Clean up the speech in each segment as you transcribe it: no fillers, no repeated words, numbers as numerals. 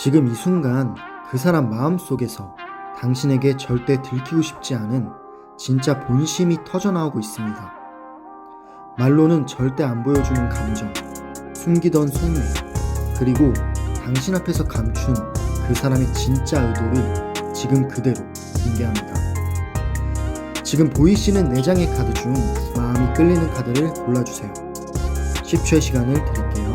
지금 이 순간 그 사람 마음속에서 당신에게 절대 들키고 싶지 않은 진짜 본심이 터져나오고 있습니다. 말로는 절대 안 보여주는 감정, 숨기던 속내, 그리고 당신 앞에서 감춘 그 사람의 진짜 의도를 지금 그대로 공개합니다. 지금 보이시는 4장의 카드 중 마음이 끌리는 카드를 골라주세요. 10초의 시간을 드릴게요.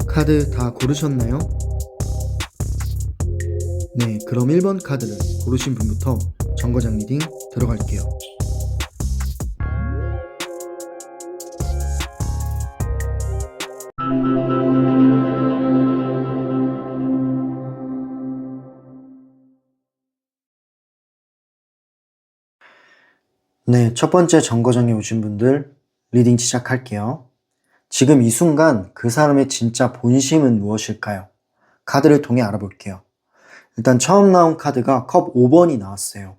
카드 다 고르셨나요? 네, 그럼 1번 카드를 고르신 분부터 정거장 리딩 들어갈게요. 네, 첫 번째 정거장에 오신 분들 리딩 시작할게요. 지금 이 순간 그 사람의 진짜 본심은 무엇일까요? 카드를 통해 알아볼게요. 일단 처음 나온 카드가 컵 5번이 나왔어요.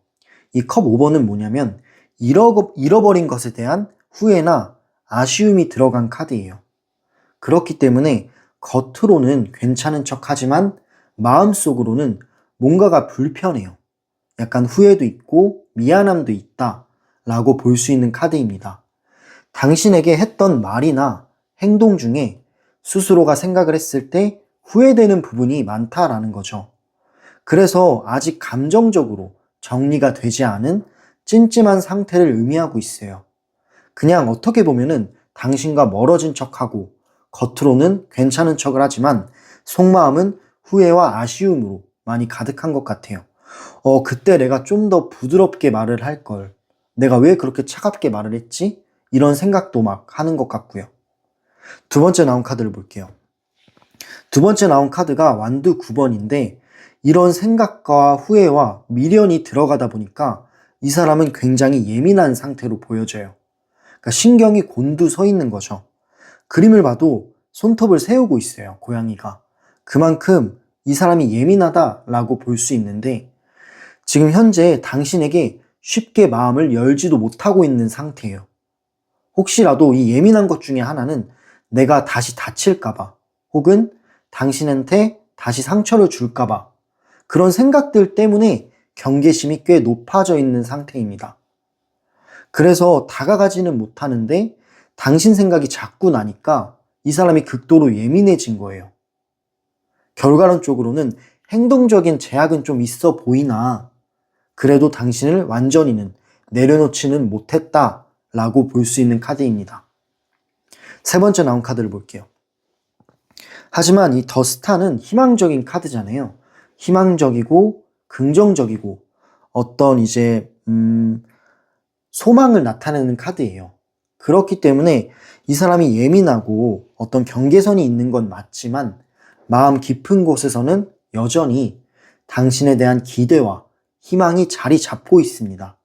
이 컵 5번은 뭐냐면 잃어버린 것에 대한 후회나 아쉬움이 들어간 카드예요. 그렇기 때문에 겉으로는 괜찮은 척 하지만 마음속으로는 뭔가가 불편해요. 약간 후회도 있고 미안함도 있다 라고 볼 수 있는 카드입니다. 당신에게 했던 말이나 행동 중에 스스로가 생각을 했을 때 후회되는 부분이 많다라는 거죠. 그래서 아직 감정적으로 정리가 되지 않은 찜찜한 상태를 의미하고 있어요. 그냥 어떻게 보면은 당신과 멀어진 척하고 겉으로는 괜찮은 척을 하지만 속마음은 후회와 아쉬움으로 많이 가득한 것 같아요. 그때 내가 좀 더 부드럽게 말을 할 걸. 내가 왜 그렇게 차갑게 말을 했지? 이런 생각도 막 하는 것 같고요. 두 번째 나온 카드를 볼게요. 두 번째 나온 카드가 완두 9번인데 이런 생각과 후회와 미련이 들어가다 보니까 이 사람은 굉장히 예민한 상태로 보여져요. 그러니까 신경이 곤두서 있는 거죠. 그림을 봐도 손톱을 세우고 있어요, 고양이가. 그만큼 이 사람이 예민하다라고 볼 수 있는데 지금 현재 당신에게 쉽게 마음을 열지도 못하고 있는 상태예요. 혹시라도 이 예민한 것 중에 하나는 내가 다시 다칠까봐 혹은 당신한테 다시 상처를 줄까봐 그런 생각들 때문에 경계심이 꽤 높아져 있는 상태입니다. 그래서 다가가지는 못하는데 당신 생각이 자꾸 나니까 이 사람이 극도로 예민해진 거예요. 결과론적으로는 행동적인 제약은 좀 있어 보이나 그래도 당신을 완전히는 내려놓지는 못했다 라고 볼 수 있는 카드입니다. 세 번째 나온 카드를 볼게요. 하지만 이 더 스타는 희망적인 카드잖아요. 희망적이고 긍정적이고 어떤 소망을 나타내는 카드예요. 그렇기 때문에 이 사람이 예민하고 어떤 경계선이 있는 건 맞지만 마음 깊은 곳에서는 여전히 당신에 대한 기대와 희망이 자리 잡고 있습니다.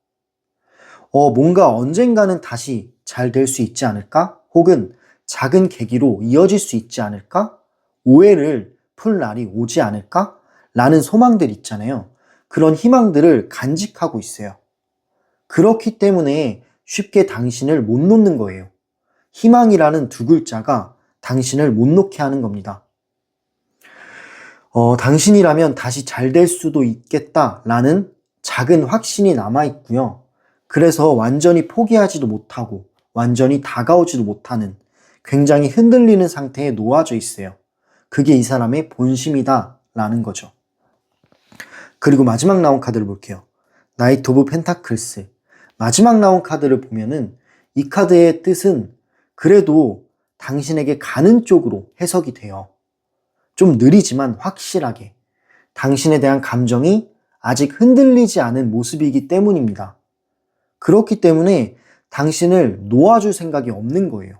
뭔가 언젠가는 다시 잘 될 수 있지 않을까? 혹은 작은 계기로 이어질 수 있지 않을까? 오해를 풀 날이 오지 않을까? 라는 소망들 있잖아요. 그런 희망들을 간직하고 있어요. 그렇기 때문에 쉽게 당신을 못 놓는 거예요. 희망이라는 두 글자가 당신을 못 놓게 하는 겁니다. 당신이라면 다시 잘 될 수도 있겠다라는 작은 확신이 남아있고요. 그래서 완전히 포기하지도 못하고 완전히 다가오지도 못하는 굉장히 흔들리는 상태에 놓아져 있어요. 그게 이 사람의 본심이다라는 거죠. 그리고 마지막 나온 카드를 볼게요. 나이트 오브 펜타클스. 마지막 나온 카드를 보면은 이 카드의 뜻은 그래도 당신에게 가는 쪽으로 해석이 돼요. 좀 느리지만 확실하게 당신에 대한 감정이 아직 흔들리지 않은 모습이기 때문입니다. 그렇기 때문에 당신을 놓아줄 생각이 없는 거예요.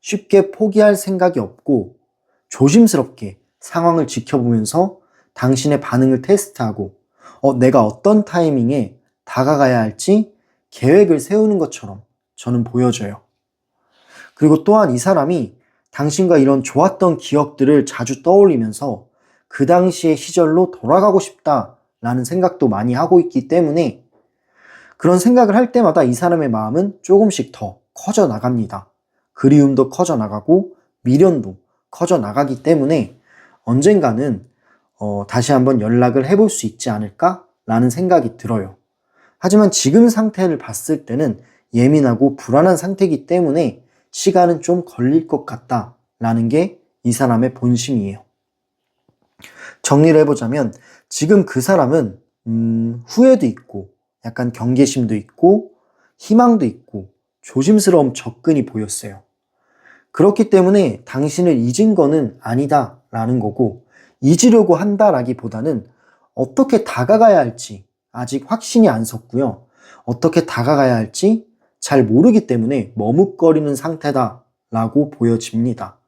쉽게 포기할 생각이 없고 조심스럽게 상황을 지켜보면서 당신의 반응을 테스트하고 내가 어떤 타이밍에 다가가야 할지 계획을 세우는 것처럼 저는 보여져요. 그리고 또한 이 사람이 당신과 이런 좋았던 기억들을 자주 떠올리면서 그 당시의 시절로 돌아가고 싶다 라는 생각도 많이 하고 있기 때문에 그런 생각을 할 때마다 이 사람의 마음은 조금씩 더 커져 나갑니다. 그리움도 커져 나가고 미련도 커져 나가기 때문에 언젠가는 다시 한번 연락을 해볼 수 있지 않을까라는 생각이 들어요. 하지만 지금 상태를 봤을 때는 예민하고 불안한 상태이기 때문에 시간은 좀 걸릴 것 같다라는 게 이 사람의 본심이에요. 정리를 해보자면 지금 그 사람은 후회도 있고 약간 경계심도 있고 희망도 있고 조심스러운 접근이 보였어요. 그렇기 때문에 당신을 잊은 거는 아니다 라는 거고, 잊으려고 한다라기보다는 어떻게 다가가야 할지 아직 확신이 안 섰고요. 어떻게 다가가야 할지 잘 모르기 때문에 머뭇거리는 상태다 라고 보여집니다.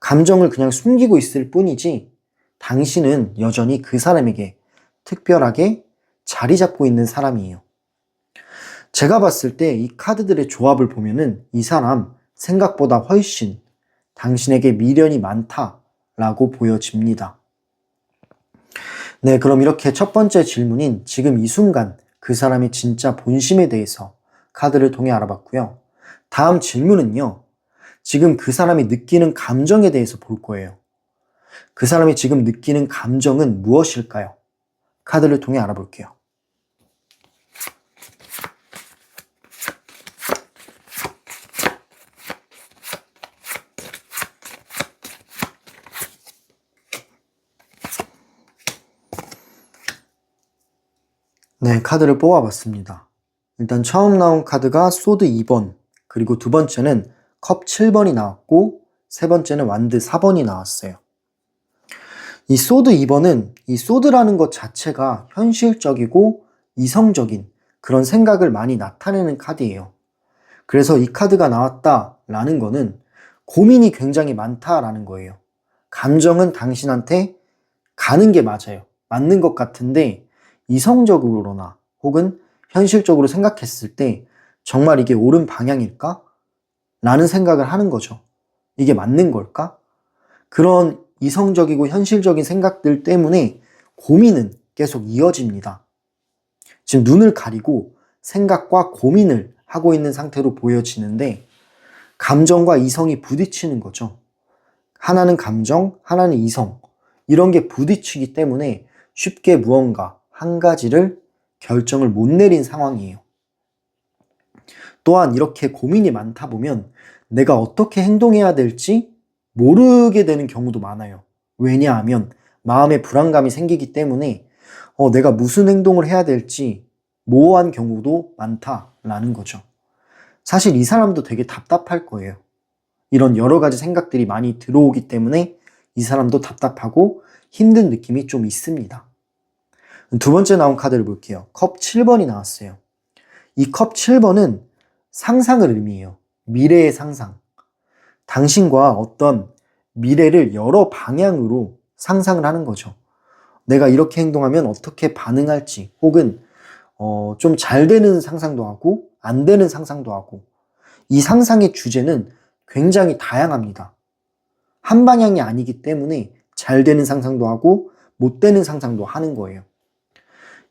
감정을 그냥 숨기고 있을 뿐이지 당신은 여전히 그 사람에게 특별하게 자리 잡고 있는 사람이에요. 제가 봤을 때 이 카드들의 조합을 보면은 이 사람 생각보다 훨씬 당신에게 미련이 많다라고 보여집니다. 네, 그럼 이렇게 첫 번째 질문인 지금 이 순간 그 사람의 진짜 본심에 대해서 카드를 통해 알아봤고요. 다음 질문은요. 지금 그 사람이 느끼는 감정에 대해서 볼 거예요. 그 사람이 지금 느끼는 감정은 무엇일까요? 카드를 통해 알아볼게요. 네, 카드를 뽑아봤습니다. 일단 처음 나온 카드가 소드 2번, 그리고 두 번째는 컵 7번이 나왔고, 세 번째는 완드 4번이 나왔어요. 이 소드 2번은 이 소드라는 것 자체가 현실적이고 이성적인 그런 생각을 많이 나타내는 카드예요. 그래서 이 카드가 나왔다라는 거는 고민이 굉장히 많다라는 거예요. 감정은 당신한테 가는 게 맞아요. 맞는 것 같은데 이성적으로나 혹은 현실적으로 생각했을 때 정말 이게 옳은 방향일까? 라는 생각을 하는 거죠. 이게 맞는 걸까? 그런 이성적이고 현실적인 생각들 때문에 고민은 계속 이어집니다. 지금 눈을 가리고 생각과 고민을 하고 있는 상태로 보여지는데 감정과 이성이 부딪히는 거죠. 하나는 감정, 하나는 이성. 이런 게 부딪히기 때문에 쉽게 무언가 한 가지를 결정을 못 내린 상황이에요. 또한 이렇게 고민이 많다 보면 내가 어떻게 행동해야 될지 모르게 되는 경우도 많아요. 왜냐하면 마음의 불안감이 생기기 때문에 내가 무슨 행동을 해야 될지 모호한 경우도 많다라는 거죠. 사실 이 사람도 되게 답답할 거예요. 이런 여러 가지 생각들이 많이 들어오기 때문에 이 사람도 답답하고 힘든 느낌이 좀 있습니다. 두 번째 나온 카드를 볼게요. 컵 7번이 나왔어요. 이 컵 7번은 상상을 의미해요. 미래의 상상. 당신과 어떤 미래를 여러 방향으로 상상을 하는 거죠. 내가 이렇게 행동하면 어떻게 반응할지, 혹은 좀 잘 되는 상상도 하고 안 되는 상상도 하고, 이 상상의 주제는 굉장히 다양합니다. 한 방향이 아니기 때문에 잘 되는 상상도 하고 못 되는 상상도 하는 거예요.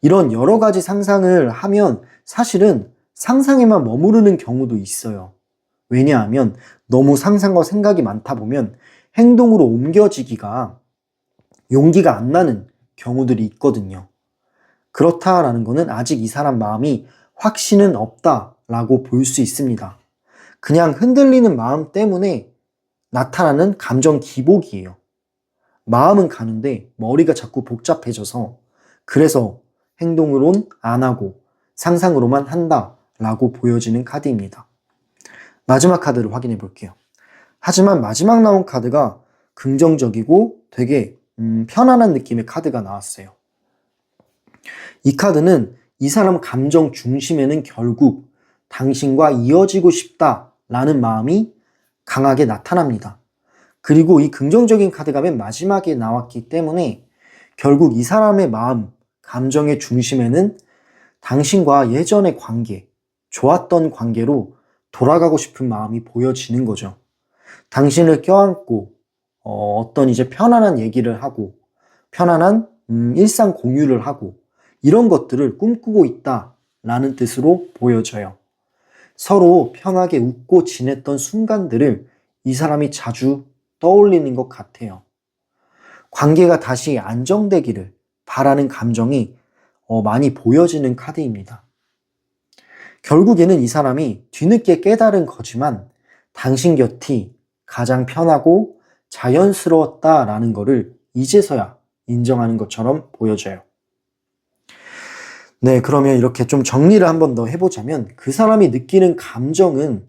이런 여러 가지 상상을 하면 사실은 상상에만 머무르는 경우도 있어요. 왜냐하면 너무 상상과 생각이 많다 보면 행동으로 옮겨지기가 용기가 안 나는 경우들이 있거든요. 그렇다라는 것은 아직 이 사람 마음이 확신은 없다라고 볼 수 있습니다. 그냥 흔들리는 마음 때문에 나타나는 감정 기복이에요. 마음은 가는데 머리가 자꾸 복잡해져서 그래서 행동으론 안 하고 상상으로만 한다라고 보여지는 카드입니다. 마지막 카드를 확인해 볼게요. 하지만 마지막 나온 카드가 긍정적이고 되게 편안한 느낌의 카드가 나왔어요. 이 카드는 이 사람 감정 중심에는 결국 당신과 이어지고 싶다라는 마음이 강하게 나타납니다. 그리고 이 긍정적인 카드가 맨 마지막에 나왔기 때문에 결국 이 사람의 마음, 감정의 중심에는 당신과 예전의 관계, 좋았던 관계로 돌아가고 싶은 마음이 보여지는 거죠. 당신을 껴안고 어떤 이제 편안한 얘기를 하고 편안한 일상 공유를 하고 이런 것들을 꿈꾸고 있다라는 뜻으로 보여져요. 서로 편하게 웃고 지냈던 순간들을 이 사람이 자주 떠올리는 것 같아요. 관계가 다시 안정되기를 바라는 감정이 많이 보여지는 카드입니다. 결국에는 이 사람이 뒤늦게 깨달은 거지만 당신 곁이 가장 편하고 자연스러웠다라는 것을 이제서야 인정하는 것처럼 보여져요. 네, 그러면 이렇게 좀 정리를 한 번 더 해보자면 그 사람이 느끼는 감정은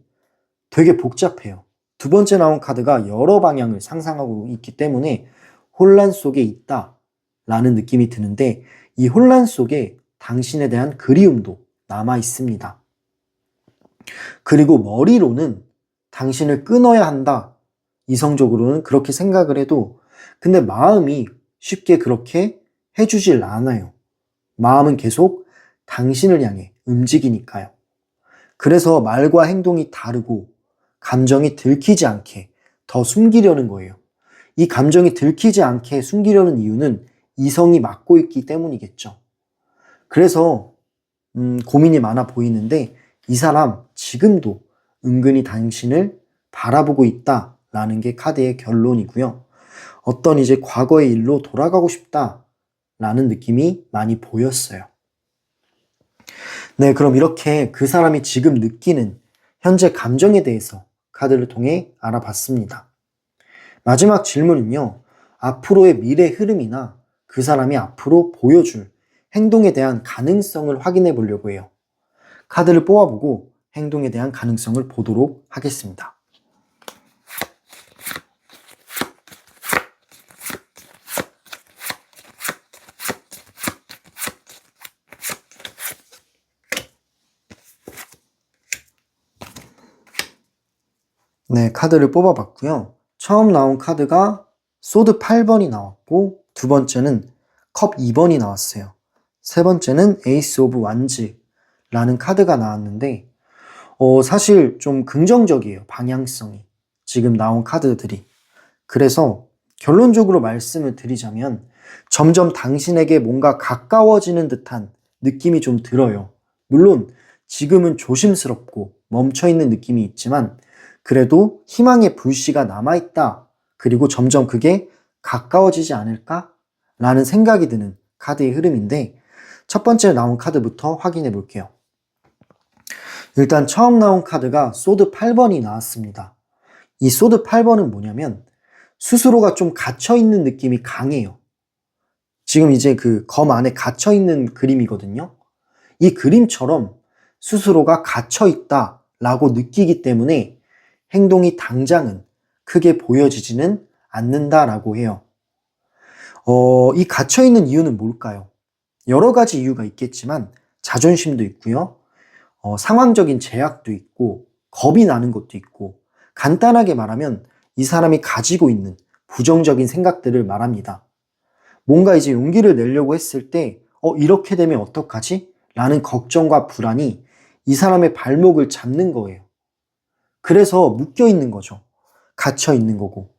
되게 복잡해요. 두 번째 나온 카드가 여러 방향을 상상하고 있기 때문에 혼란 속에 있다라는 느낌이 드는데 이 혼란 속에 당신에 대한 그리움도 남아 있습니다. 그리고 머리로는 당신을 끊어야 한다. 이성적으로는 그렇게 생각을 해도 근데 마음이 쉽게 그렇게 해주질 않아요. 마음은 계속 당신을 향해 움직이니까요. 그래서 말과 행동이 다르고 감정이 들키지 않게 더 숨기려는 거예요. 이 감정이 들키지 않게 숨기려는 이유는 이성이 막고 있기 때문이겠죠. 그래서 고민이 많아 보이는데 이 사람 지금도 은근히 당신을 바라보고 있다라는 게 카드의 결론이고요. 어떤 이제 과거의 일로 돌아가고 싶다라는 느낌이 많이 보였어요. 네, 그럼 이렇게 그 사람이 지금 느끼는 현재 감정에 대해서 카드를 통해 알아봤습니다. 마지막 질문은요. 앞으로의 미래 흐름이나 그 사람이 앞으로 보여줄 행동에 대한 가능성을 확인해 보려고 해요. 카드를 뽑아보고 행동에 대한 가능성을 보도록 하겠습니다. 네, 카드를 뽑아봤고요. 처음 나온 카드가 소드 8번이 나왔고 두 번째는 컵 2번이 나왔어요. 세 번째는 에이스 오브 완즈라는 카드가 나왔는데 사실 좀 긍정적이에요. 방향성이. 지금 나온 카드들이. 그래서 결론적으로 말씀을 드리자면 점점 당신에게 뭔가 가까워지는 듯한 느낌이 좀 들어요. 물론 지금은 조심스럽고 멈춰있는 느낌이 있지만 그래도 희망의 불씨가 남아있다. 그리고 점점 그게 가까워지지 않을까? 라는 생각이 드는 카드의 흐름인데 첫 번째 나온 카드부터 확인해 볼게요. 일단 처음 나온 카드가 소드 8번이 나왔습니다. 이 소드 8번은 뭐냐면 스스로가 좀 갇혀있는 느낌이 강해요. 지금 이제 그 검 안에 갇혀있는 그림이거든요. 이 그림처럼 스스로가 갇혀있다 라고 느끼기 때문에 행동이 당장은 크게 보여지지는 않는다라고 해요. 이 갇혀있는 이유는 뭘까요? 여러 가지 이유가 있겠지만 자존심도 있고요. 상황적인 제약도 있고 겁이 나는 것도 있고 간단하게 말하면 이 사람이 가지고 있는 부정적인 생각들을 말합니다. 뭔가 이제 용기를 내려고 했을 때 이렇게 되면 어떡하지? 라는 걱정과 불안이 이 사람의 발목을 잡는 거예요. 그래서 묶여 있는 거죠. 갇혀 있는 거고.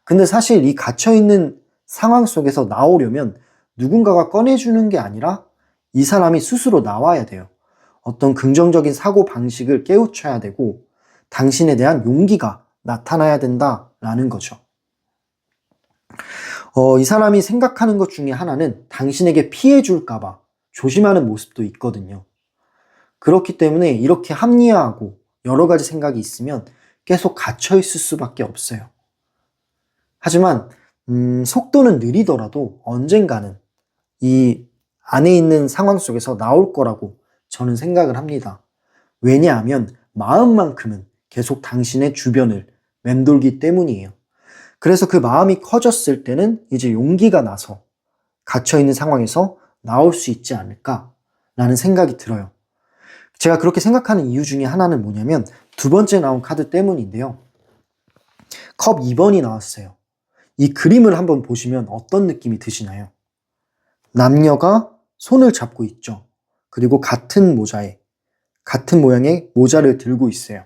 근데 사실 이 갇혀 있는 상황 속에서 나오려면 누군가가 꺼내주는 게 아니라 이 사람이 스스로 나와야 돼요. 어떤 긍정적인 사고 방식을 깨우쳐야 되고 당신에 대한 용기가 나타나야 된다라는 거죠. 이 사람이 생각하는 것 중에 하나는 당신에게 피해 줄까봐 조심하는 모습도 있거든요. 그렇기 때문에 이렇게 합리화하고 여러 가지 생각이 있으면 계속 갇혀 있을 수밖에 없어요. 하지만 속도는 느리더라도 언젠가는 이 안에 있는 상황 속에서 나올 거라고 저는 생각을 합니다. 왜냐하면 마음만큼은 계속 당신의 주변을 맴돌기 때문이에요. 그래서 그 마음이 커졌을 때는 이제 용기가 나서 갇혀있는 상황에서 나올 수 있지 않을까라는 생각이 들어요. 제가 그렇게 생각하는 이유 중에 하나는 뭐냐면 두 번째 나온 카드 때문인데요. 컵 2번이 나왔어요. 이 그림을 한번 보시면 어떤 느낌이 드시나요? 남녀가 손을 잡고 있죠. 그리고 같은 모양의 모자를 들고 있어요.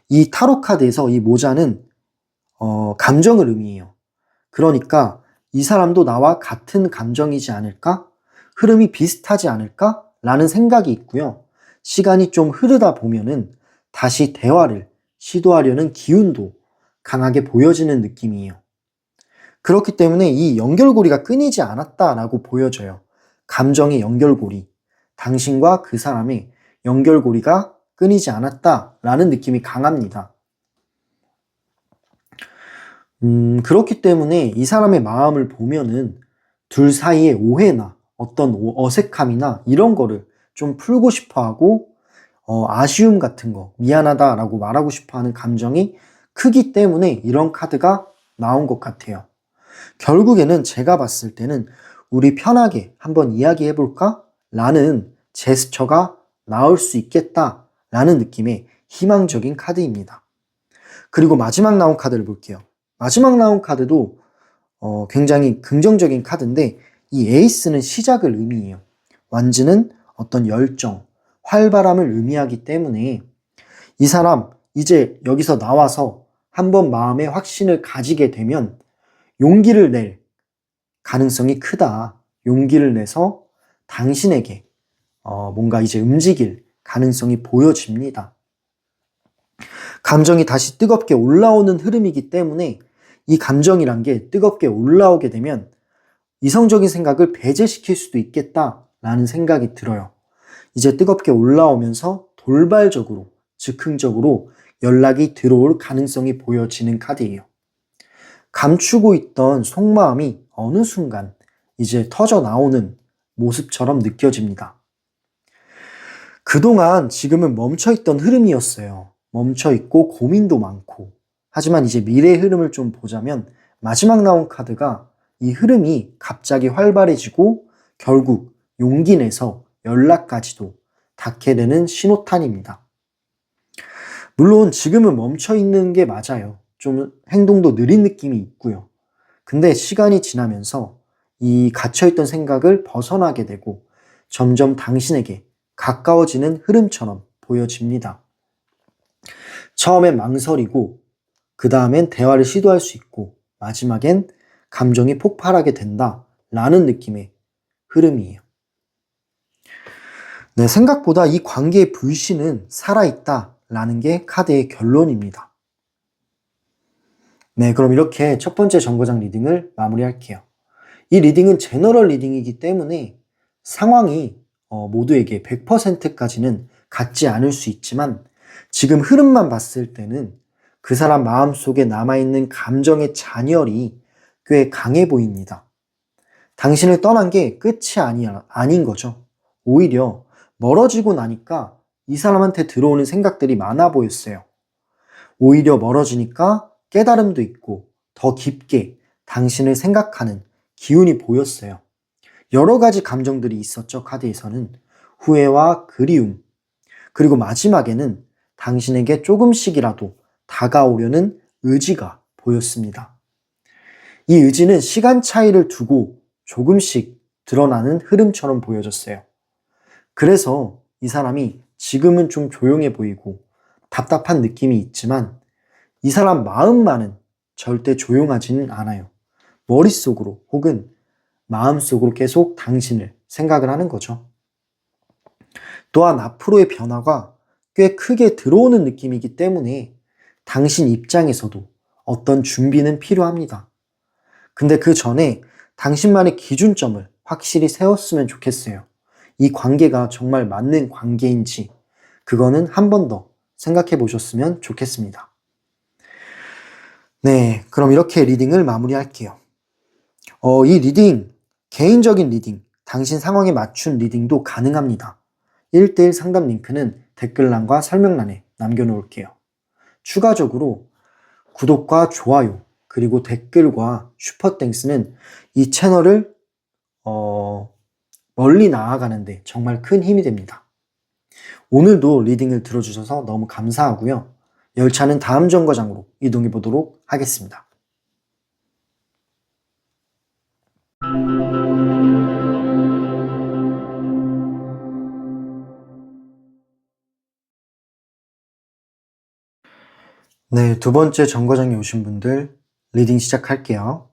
이 타로 카드에서 이 모자는 감정을 의미해요. 그러니까 이 사람도 나와 같은 감정이지 않을까? 흐름이 비슷하지 않을까? 라는 생각이 있고요. 시간이 좀 흐르다 보면은 다시 대화를 시도하려는 기운도 강하게 보여지는 느낌이에요. 그렇기 때문에 이 연결고리가 끊이지 않았다라고 보여져요. 감정의 연결고리, 당신과 그 사람의 연결고리가 끊이지 않았다라는 느낌이 강합니다. 그렇기 때문에 이 사람의 마음을 보면은 둘 사이의 오해나 어떤 어색함이나 이런 거를 좀 풀고 싶어 하고, 아쉬움 같은 거, 미안하다라고 말하고 싶어 하는 감정이 크기 때문에 이런 카드가 나온 것 같아요. 결국에는 제가 봤을 때는 우리 편하게 한번 이야기해 볼까? 라는 제스처가 나올 수 있겠다 라는 느낌의 희망적인 카드입니다. 그리고 마지막 나온 카드를 볼게요. 마지막 나온 카드도 굉장히 긍정적인 카드인데, 이 에이스는 시작을 의미해요. 완즈는 어떤 열정, 활발함을 의미하기 때문에 이 사람 이제 여기서 나와서 한번 마음에 확신을 가지게 되면 용기를 낼 가능성이 크다. 용기를 내서 당신에게 뭔가 이제 움직일 가능성이 보여집니다. 감정이 다시 뜨겁게 올라오는 흐름이기 때문에 이 감정이란 게 뜨겁게 올라오게 되면 이성적인 생각을 배제시킬 수도 있겠다라는 생각이 들어요. 이제 뜨겁게 올라오면서 돌발적으로, 즉흥적으로 연락이 들어올 가능성이 보여지는 카드예요. 감추고 있던 속마음이 어느 순간 이제 터져 나오는 모습처럼 느껴집니다. 그동안 지금은 멈춰있던 흐름이었어요. 멈춰있고 고민도 많고. 하지만 이제 미래의 흐름을 좀 보자면 마지막 나온 카드가 이 흐름이 갑자기 활발해지고 결국 용기 내서 연락까지도 닿게 되는 신호탄입니다. 물론 지금은 멈춰있는 게 맞아요. 좀 행동도 느린 느낌이 있고요. 근데 시간이 지나면서 이 갇혀있던 생각을 벗어나게 되고 점점 당신에게 가까워지는 흐름처럼 보여집니다. 처음엔 망설이고 그 다음엔 대화를 시도할 수 있고 마지막엔 감정이 폭발하게 된다라는 느낌의 흐름이에요. 네, 생각보다 이 관계의 불신은 살아있다라는 게 카드의 결론입니다. 네, 그럼 이렇게 첫 번째 정거장 리딩을 마무리할게요. 이 리딩은 제너럴 리딩이기 때문에 상황이 모두에게 100%까지는 같지 않을 수 있지만 지금 흐름만 봤을 때는 그 사람 마음속에 남아있는 감정의 잔열이 꽤 강해 보입니다. 당신을 떠난 게 끝이 아닌 거죠. 오히려 멀어지고 나니까 이 사람한테 들어오는 생각들이 많아 보였어요. 오히려 멀어지니까 깨달음도 있고 더 깊게 당신을 생각하는 기운이 보였어요. 여러 가지 감정들이 있었죠. 카드에서는 후회와 그리움, 그리고 마지막에는 당신에게 조금씩이라도 다가오려는 의지가 보였습니다. 이 의지는 시간 차이를 두고 조금씩 드러나는 흐름처럼 보여졌어요. 그래서 이 사람이 지금은 좀 조용해 보이고 답답한 느낌이 있지만 이 사람 마음만은 절대 조용하지는 않아요. 머릿속으로 혹은 마음속으로 계속 당신을 생각을 하는 거죠. 또한 앞으로의 변화가 꽤 크게 들어오는 느낌이기 때문에 당신 입장에서도 어떤 준비는 필요합니다. 근데 그 전에 당신만의 기준점을 확실히 세웠으면 좋겠어요. 이 관계가 정말 맞는 관계인지 그거는 한 번 더 생각해 보셨으면 좋겠습니다. 네, 그럼 이렇게 리딩을 마무리할게요. 이 리딩, 개인적인 리딩, 당신 상황에 맞춘 리딩도 가능합니다. 1:1 상담 링크는 댓글란과 설명란에 남겨놓을게요. 추가적으로 구독과 좋아요, 그리고 댓글과 슈퍼땡스는 이 채널을 멀리 나아가는데 정말 큰 힘이 됩니다. 오늘도 리딩을 들어주셔서 너무 감사하고요. 열차는 다음 정거장으로 이동해 보도록 하겠습니다. 네, 두 번째 정거장에 오신 분들 리딩 시작할게요.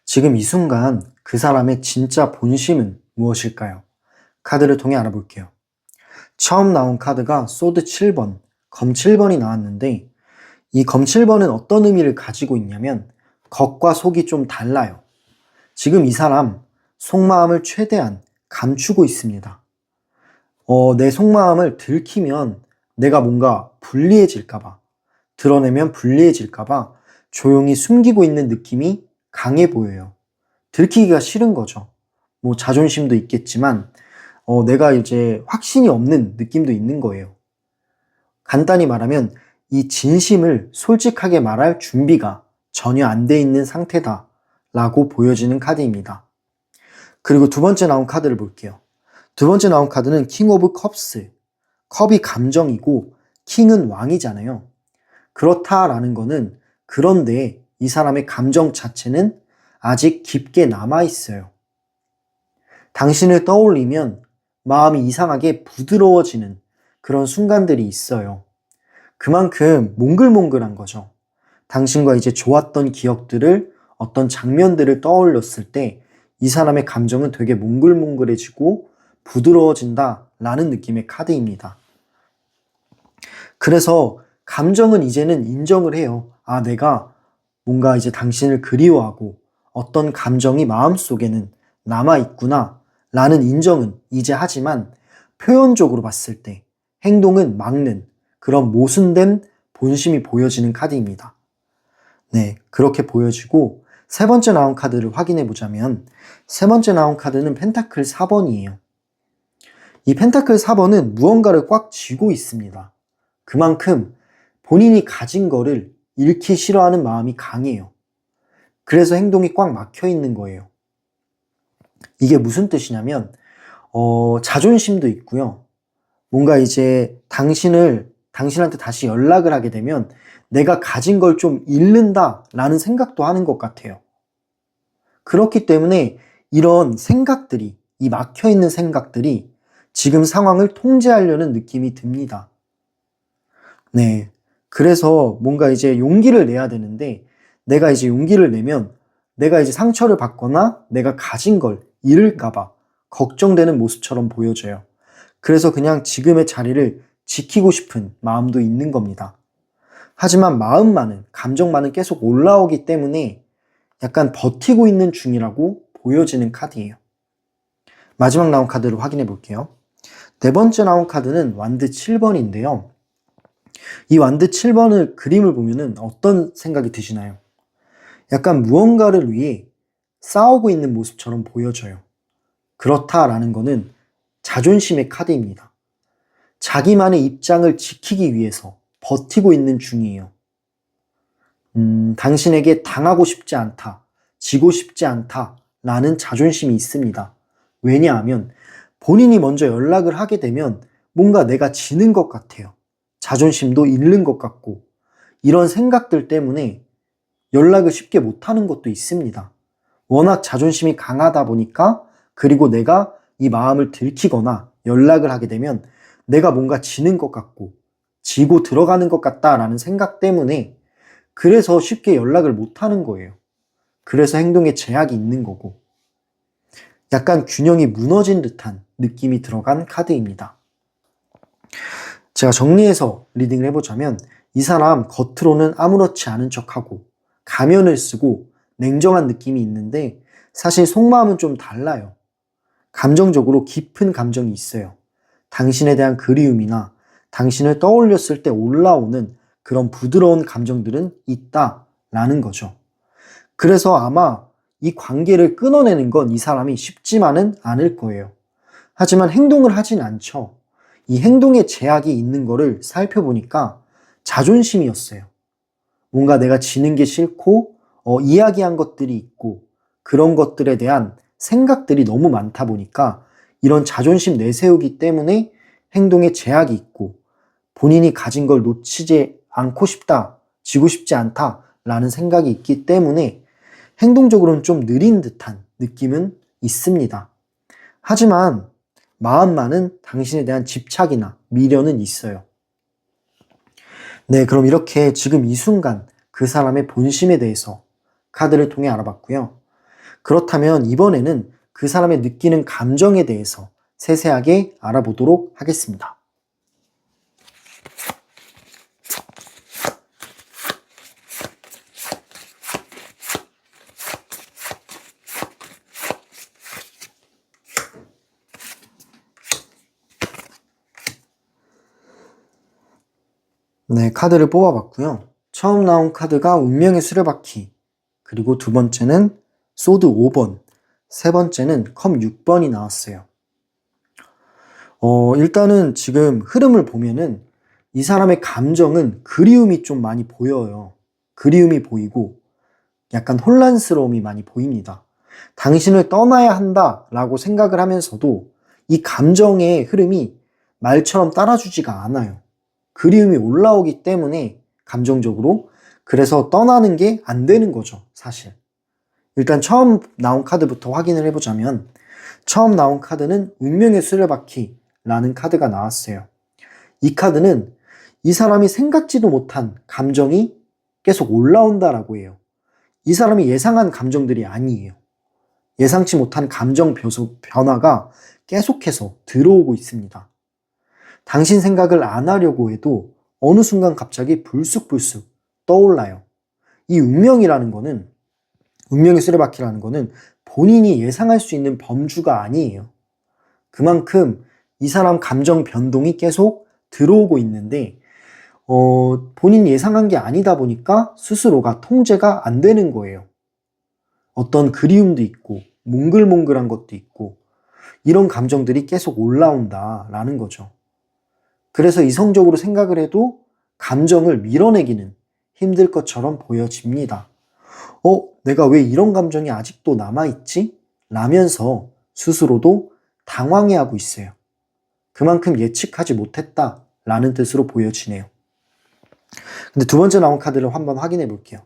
지금 이 순간 그 사람의 진짜 본심은 무엇일까요? 카드를 통해 알아볼게요. 처음 나온 카드가 소드 7번, 검 7번이 나왔는데 이 검 7번은 어떤 의미를 가지고 있냐면 겉과 속이 좀 달라요. 지금 이 사람 속마음을 최대한 감추고 있습니다. 내 속마음을 들키면 내가 뭔가 불리해질까봐, 드러내면 불리해질까봐 조용히 숨기고 있는 느낌이 강해 보여요. 들키기가 싫은 거죠. 뭐 자존심도 있겠지만 내가 이제 확신이 없는 느낌도 있는 거예요. 간단히 말하면 이 진심을 솔직하게 말할 준비가 전혀 안 돼 있는 상태다 라고 보여지는 카드입니다. 그리고 두 번째 나온 카드를 볼게요. 두 번째 나온 카드는 킹 오브 컵스. 컵이 감정이고 킹은 왕이잖아요. 그렇다라는 거는 그런데 이 사람의 감정 자체는 아직 깊게 남아있어요. 당신을 떠올리면 마음이 이상하게 부드러워지는 그런 순간들이 있어요. 그만큼 몽글몽글한 거죠. 당신과 이제 좋았던 기억들을 어떤 장면들을 떠올렸을 때 이 사람의 감정은 되게 몽글몽글해지고 부드러워진다 라는 느낌의 카드입니다. 그래서 감정은 이제는 인정을 해요. 아, 내가 뭔가 이제 당신을 그리워하고 어떤 감정이 마음속에는 남아있구나 라는 인정은 이제 하지만 표현적으로 봤을 때 행동은 막는 그런 모순된 본심이 보여지는 카드입니다. 네, 그렇게 보여지고 세 번째 나온 카드를 확인해 보자면 세 번째 나온 카드는 펜타클 4번이에요. 이 펜타클 4번은 무언가를 꽉 쥐고 있습니다. 그만큼 본인이 가진 거를 잃기 싫어하는 마음이 강해요. 그래서 행동이 꽉 막혀 있는 거예요. 이게 무슨 뜻이냐면 자존심도 있고요. 뭔가 이제 당신한테 다시 연락을 하게 되면 내가 가진 걸 좀 잃는다라는 생각도 하는 것 같아요. 그렇기 때문에 이런 생각들이, 이 막혀있는 생각들이 지금 상황을 통제하려는 느낌이 듭니다. 네. 그래서 뭔가 이제 용기를 내야 되는데 내가 이제 용기를 내면 내가 이제 상처를 받거나 내가 가진 걸 잃을까봐 걱정되는 모습처럼 보여져요. 그래서 그냥 지금의 자리를 지키고 싶은 마음도 있는 겁니다. 하지만 마음만은, 감정만은 계속 올라오기 때문에 약간 버티고 있는 중이라고 보여지는 카드예요. 마지막 나온 카드를 확인해 볼게요. 네 번째 나온 카드는 완드 7번인데요. 이 완드 7번을 그림을 보면은 어떤 생각이 드시나요? 약간 무언가를 위해 싸우고 있는 모습처럼 보여져요. 그렇다라는 거는 자존심의 카드입니다. 자기만의 입장을 지키기 위해서 버티고 있는 중이에요. 당신에게 당하고 싶지 않다, 지고 싶지 않다 라는 자존심이 있습니다. 왜냐하면 본인이 먼저 연락을 하게 되면 뭔가 내가 지는 것 같아요. 자존심도 잃는 것 같고 이런 생각들 때문에 연락을 쉽게 못하는 것도 있습니다. 워낙 자존심이 강하다 보니까 그리고 내가 이 마음을 들키거나 연락을 하게 되면 내가 뭔가 지는 것 같고 지고 들어가는 것 같다라는 생각 때문에 그래서 쉽게 연락을 못하는 거예요. 그래서 행동에 제약이 있는 거고 약간 균형이 무너진 듯한 느낌이 들어간 카드입니다. 제가 정리해서 리딩을 해보자면 이 사람 겉으로는 아무렇지 않은 척하고 가면을 쓰고 냉정한 느낌이 있는데 사실 속마음은 좀 달라요. 감정적으로 깊은 감정이 있어요. 당신에 대한 그리움이나 당신을 떠올렸을 때 올라오는 그런 부드러운 감정들은 있다라는 거죠. 그래서 아마 이 관계를 끊어내는 건 이 사람이 쉽지만은 않을 거예요. 하지만 행동을 하진 않죠. 이 행동에 제약이 있는 거를 살펴보니까 자존심이었어요. 뭔가 내가 지는 게 싫고 이야기한 것들이 있고 그런 것들에 대한 생각들이 너무 많다 보니까 이런 자존심 내세우기 때문에 행동에 제약이 있고 본인이 가진 걸 놓치지 않고 싶다, 지고 싶지 않다라는 생각이 있기 때문에 행동적으로는 좀 느린 듯한 느낌은 있습니다. 하지만 마음만은 당신에 대한 집착이나 미련은 있어요. 네, 그럼 이렇게 지금 이 순간 그 사람의 본심에 대해서 카드를 통해 알아봤고요. 그렇다면 이번에는 그 사람의 느끼는 감정에 대해서 세세하게 알아보도록 하겠습니다. 네, 카드를 뽑아봤고요. 처음 나온 카드가 운명의 수레바퀴, 그리고 두 번째는 소드 5번, 세 번째는 컵 6번이 나왔어요. 일단은 지금 흐름을 보면은 이 사람의 감정은 그리움이 좀 많이 보여요. 그리움이 보이고 약간 혼란스러움이 많이 보입니다. 당신을 떠나야 한다라고 생각을 하면서도 이 감정의 흐름이 말처럼 따라주지가 않아요. 그리움이 올라오기 때문에 감정적으로 그래서 떠나는 게 안 되는 거죠, 사실. 일단 처음 나온 카드부터 확인을 해보자면 처음 나온 카드는 운명의 수레바퀴라는 카드가 나왔어요. 이 카드는 이 사람이 생각지도 못한 감정이 계속 올라온다라고 해요. 이 사람이 예상한 감정들이 아니에요. 예상치 못한 감정 변화가 계속해서 들어오고 있습니다. 당신 생각을 안 하려고 해도 어느 순간 갑자기 불쑥불쑥 떠올라요. 이 운명이라는 거는, 운명의 수레바퀴라는 거는 본인이 예상할 수 있는 범주가 아니에요. 그만큼 이 사람 감정 변동이 계속 들어오고 있는데 본인이 예상한 게 아니다 보니까 스스로가 통제가 안 되는 거예요. 어떤 그리움도 있고 몽글몽글한 것도 있고 이런 감정들이 계속 올라온다라는 거죠. 그래서 이성적으로 생각을 해도 감정을 밀어내기는 힘들 것처럼 보여집니다. 내가 왜 이런 감정이 아직도 남아있지? 라면서 스스로도 당황해하고 있어요. 그만큼 예측하지 못했다라는 뜻으로 보여지네요. 근데 두 번째 나온 카드를 한번 확인해 볼게요.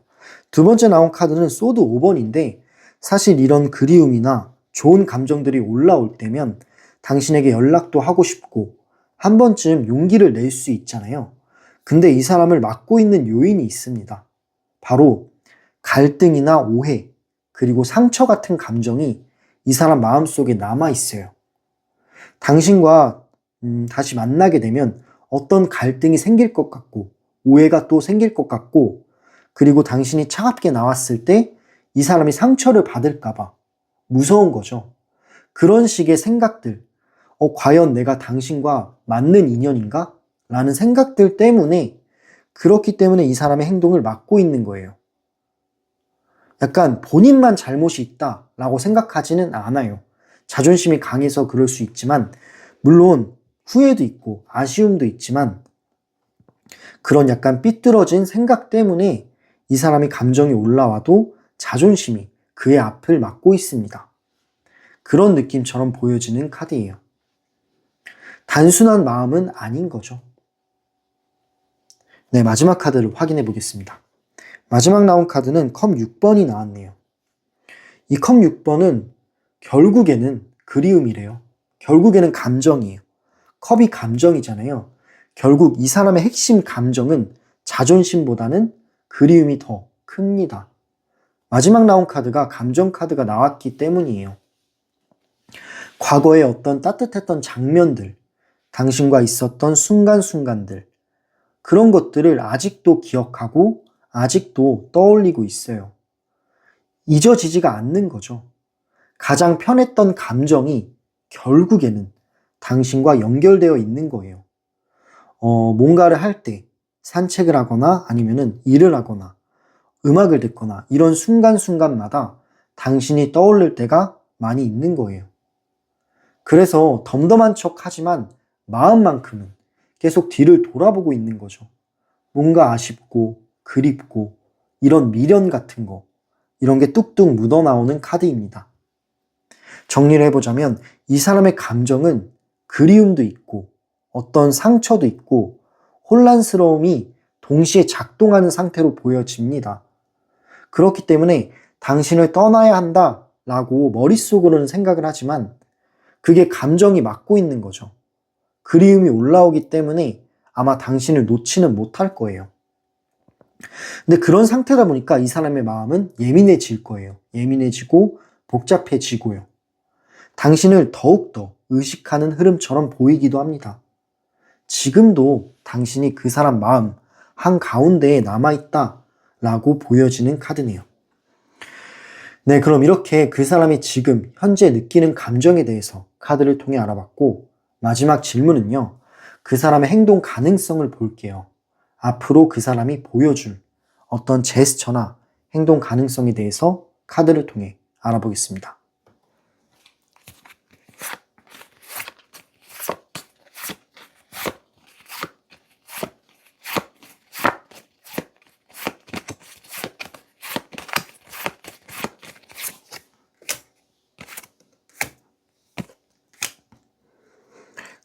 두 번째 나온 카드는 소드 5번인데 사실 이런 그리움이나 좋은 감정들이 올라올 때면 당신에게 연락도 하고 싶고 한 번쯤 용기를 낼 수 있잖아요. 근데 이 사람을 막고 있는 요인이 있습니다. 바로 갈등이나 오해, 그리고 상처 같은 감정이 이 사람 마음속에 남아있어요. 당신과 다시 만나게 되면 어떤 갈등이 생길 것 같고 오해가 또 생길 것 같고 그리고 당신이 차갑게 나왔을 때 이 사람이 상처를 받을까봐 무서운 거죠. 그런 식의 생각들, 과연 내가 당신과 맞는 인연인가? 라는 생각들 때문에 그렇기 때문에 이 사람의 행동을 막고 있는 거예요. 약간 본인만 잘못이 있다라고 생각하지는 않아요. 자존심이 강해서 그럴 수 있지만 물론 후회도 있고 아쉬움도 있지만 그런 약간 삐뚤어진 생각 때문에 이 사람이 감정이 올라와도 자존심이 그의 앞을 막고 있습니다. 그런 느낌처럼 보여지는 카드예요. 단순한 마음은 아닌 거죠. 네, 마지막 카드를 확인해 보겠습니다. 마지막 나온 카드는 컵 6번이 나왔네요. 이 컵 6번은 결국에는 그리움이래요. 결국에는 감정이에요. 컵이 감정이잖아요. 결국 이 사람의 핵심 감정은 자존심보다는 그리움이 더 큽니다. 마지막 나온 카드가 감정 카드가 나왔기 때문이에요. 과거에 어떤 따뜻했던 장면들, 당신과 있었던 순간순간들, 그런 것들을 아직도 기억하고 아직도 떠올리고 있어요. 잊어지지가 않는 거죠. 가장 편했던 감정이 결국에는 당신과 연결되어 있는 거예요. 뭔가를 할 때, 산책을 하거나 아니면은 일을 하거나 음악을 듣거나 이런 순간순간마다 당신이 떠오를 때가 많이 있는 거예요. 그래서 덤덤한 척 하지만 마음만큼은 계속 뒤를 돌아보고 있는 거죠. 뭔가 아쉽고 그립고 이런 미련 같은 거, 이런 게 뚝뚝 묻어나오는 카드입니다. 정리를 해보자면 이 사람의 감정은 그리움도 있고 어떤 상처도 있고 혼란스러움이 동시에 작동하는 상태로 보여집니다. 그렇기 때문에 당신을 떠나야 한다라고 머릿속으로는 생각을 하지만 그게 감정이 막고 있는 거죠. 그리움이 올라오기 때문에 아마 당신을 놓지는 못할 거예요. 근데 그런 상태다 보니까 이 사람의 마음은 예민해질 거예요. 예민해지고 복잡해지고요. 당신을 더욱더 의식하는 흐름처럼 보이기도 합니다. 지금도 당신이 그 사람 마음 한가운데에 남아있다 라고 보여지는 카드네요. 네, 그럼 이렇게 그 사람이 지금 현재 느끼는 감정에 대해서 카드를 통해 알아봤고, 마지막 질문은요. 그 사람의 행동 가능성을 볼게요. 앞으로 그 사람이 보여줄 어떤 제스처나 행동 가능성에 대해서 카드를 통해 알아보겠습니다.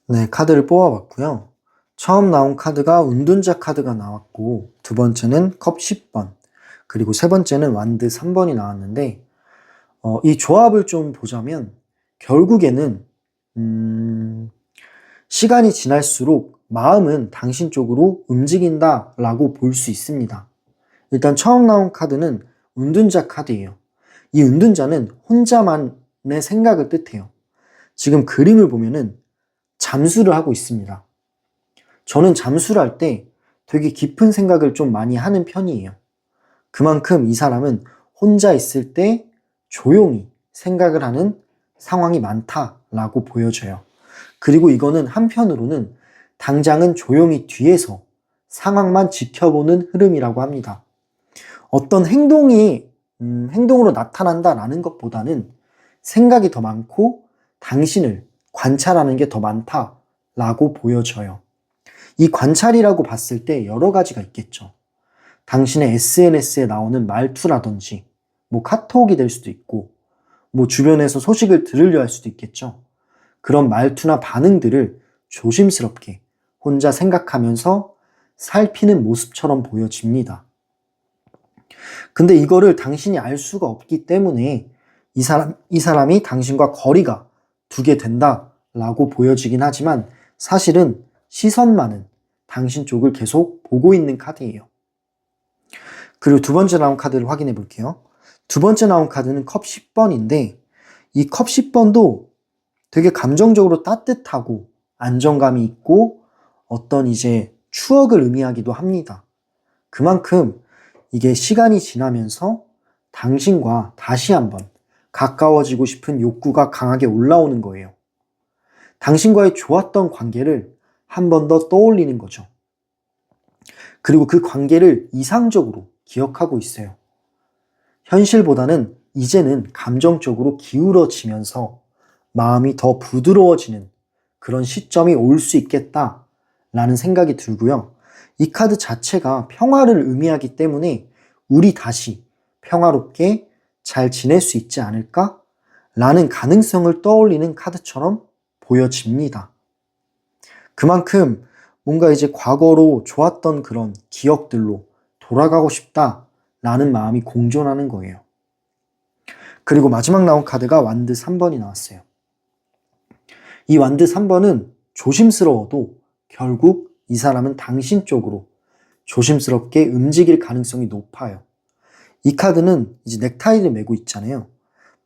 네, 카드를 뽑아봤고요. 처음 나온 카드가 운둔자 카드가 나왔고, 두 번째는 컵 10번, 그리고 세 번째는 완드 3번이 나왔는데, 이 조합을 좀 보자면 결국에는 시간이 지날수록 마음은 당신 쪽으로 움직인다라고 볼 수 있습니다. 일단 처음 나온 카드는 운둔자 카드예요. 이 운둔자는 혼자만의 생각을 뜻해요. 지금 그림을 보면은 잠수를 하고 있습니다. 저는 잠수를 할 때 되게 깊은 생각을 좀 많이 하는 편이에요. 그만큼 이 사람은 혼자 있을 때 조용히 생각을 하는 상황이 많다라고 보여져요. 그리고 이거는 한편으로는 당장은 조용히 뒤에서 상황만 지켜보는 흐름이라고 합니다. 어떤 행동으로 나타난다라는 것보다는 생각이 더 많고 당신을 관찰하는 게 더 많다라고 보여져요. 이 관찰이라고 봤을 때 여러 가지가 있겠죠. 당신의 SNS에 나오는 말투라든지, 카톡이 될 수도 있고, 주변에서 소식을 들으려 할 수도 있겠죠. 그런 말투나 반응들을 조심스럽게 혼자 생각하면서 살피는 모습처럼 보여집니다. 근데 이거를 당신이 알 수가 없기 때문에 이 사람이 당신과 거리가 두게 된다라고 보여지긴 하지만 사실은 시선만은 당신 쪽을 계속 보고 있는 카드예요. 그리고 두 번째 나온 카드를 확인해 볼게요. 두 번째 나온 카드는 컵 10번인데 이 컵 10번도 되게 감정적으로 따뜻하고 안정감이 있고 어떤 추억을 의미하기도 합니다. 그만큼 이게 시간이 지나면서 당신과 다시 한번 가까워지고 싶은 욕구가 강하게 올라오는 거예요. 당신과의 좋았던 관계를 한 번 더 떠올리는 거죠. 그리고 그 관계를 이상적으로 기억하고 있어요. 현실보다는 이제는 감정적으로 기울어지면서 마음이 더 부드러워지는 그런 시점이 올 수 있겠다라는 생각이 들고요. 이 카드 자체가 평화를 의미하기 때문에 우리 다시 평화롭게 잘 지낼 수 있지 않을까? 라는 가능성을 떠올리는 카드처럼 보여집니다. 그만큼 뭔가 과거로 좋았던 그런 기억들로 돌아가고 싶다라는 마음이 공존하는 거예요. 그리고 마지막 나온 카드가 완드 3번이 나왔어요. 이 완드 3번은 조심스러워도 결국 이 사람은 당신 쪽으로 조심스럽게 움직일 가능성이 높아요. 이 카드는 넥타이를 메고 있잖아요.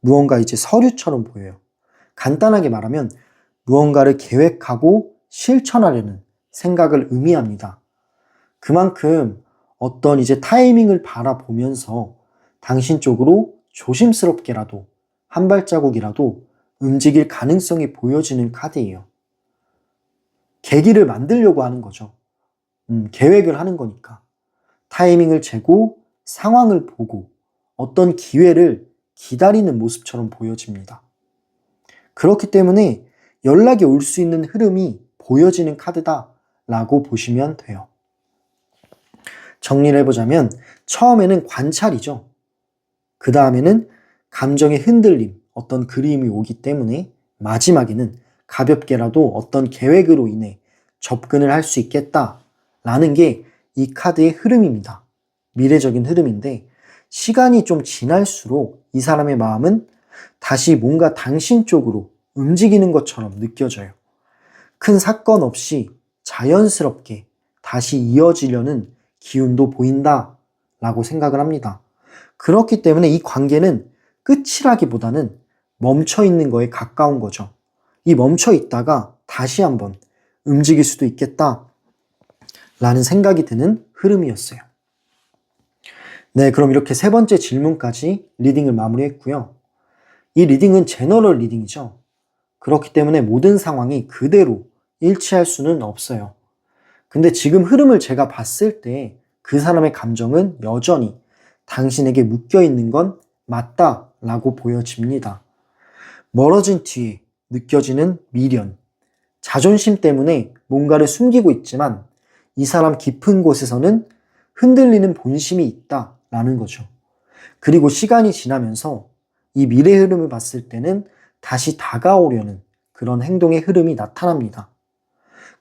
무언가 서류처럼 보여요. 간단하게 말하면 무언가를 계획하고 실천하려는 생각을 의미합니다. 그만큼 어떤 타이밍을 바라보면서 당신 쪽으로 조심스럽게라도 한 발자국이라도 움직일 가능성이 보여지는 카드예요. 계기를 만들려고 하는 거죠. 계획을 하는 거니까. 타이밍을 재고 상황을 보고 어떤 기회를 기다리는 모습처럼 보여집니다. 그렇기 때문에 연락이 올 수 있는 흐름이 보여지는 카드다라고 보시면 돼요. 정리를 해보자면 처음에는 관찰이죠. 그 다음에는 감정의 흔들림, 어떤 그림이 오기 때문에 마지막에는 가볍게라도 어떤 계획으로 인해 접근을 할 수 있겠다라는 게 이 카드의 흐름입니다. 미래적인 흐름인데 시간이 좀 지날수록 이 사람의 마음은 다시 뭔가 당신 쪽으로 움직이는 것처럼 느껴져요. 큰 사건 없이 자연스럽게 다시 이어지려는 기운도 보인다라고 생각을 합니다. 그렇기 때문에 이 관계는 끝이라기보다는 멈춰 있는 거에 가까운 거죠. 이 멈춰 있다가 다시 한번 움직일 수도 있겠다 라는 생각이 드는 흐름이었어요. 네, 그럼 이렇게 세 번째 질문까지 리딩을 마무리했고요. 이 리딩은 제너럴 리딩이죠. 그렇기 때문에 모든 상황이 그대로 일치할 수는 없어요. 근데 지금 흐름을 제가 봤을 때 그 사람의 감정은 여전히 당신에게 묶여 있는 건 맞다라고 보여집니다. 멀어진 뒤에 느껴지는 미련, 자존심 때문에 뭔가를 숨기고 있지만 이 사람 깊은 곳에서는 흔들리는 본심이 있다라는 거죠. 그리고 시간이 지나면서 이 미래 흐름을 봤을 때는 다시 다가오려는 그런 행동의 흐름이 나타납니다.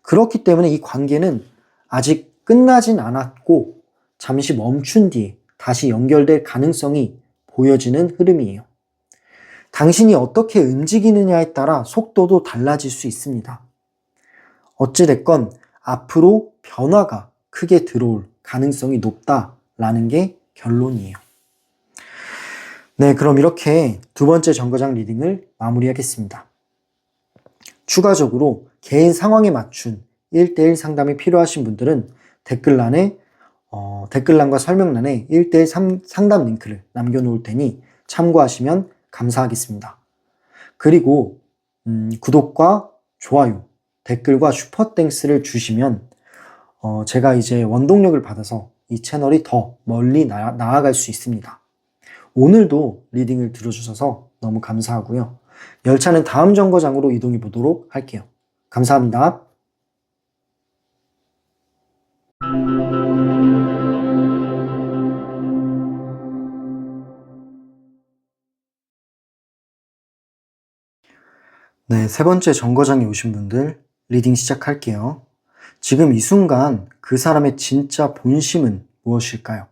그렇기 때문에 이 관계는 아직 끝나진 않았고 잠시 멈춘 뒤에 다시 연결될 가능성이 보여지는 흐름이에요. 당신이 어떻게 움직이느냐에 따라 속도도 달라질 수 있습니다. 어찌됐건 앞으로 변화가 크게 들어올 가능성이 높다라는 게 결론이에요. 네, 그럼 이렇게 두 번째 정거장 리딩을 마무리하겠습니다. 추가적으로 개인 상황에 맞춘 1대1 상담이 필요하신 분들은 댓글란과 설명란에 1대1 상담 링크를 남겨놓을 테니 참고하시면 감사하겠습니다. 그리고 구독과 좋아요, 댓글과 슈퍼땡스를 주시면 제가 이제 원동력을 받아서 이 채널이 더 멀리 나아갈 수 있습니다. 오늘도 리딩을 들어주셔서 너무 감사하고요. 열차는 다음 정거장으로 이동해 보도록 할게요. 감사합니다. 네, 세 번째 정거장에 오신 분들 리딩 시작할게요. 지금 이 순간 그 사람의 진짜 본심은 무엇일까요?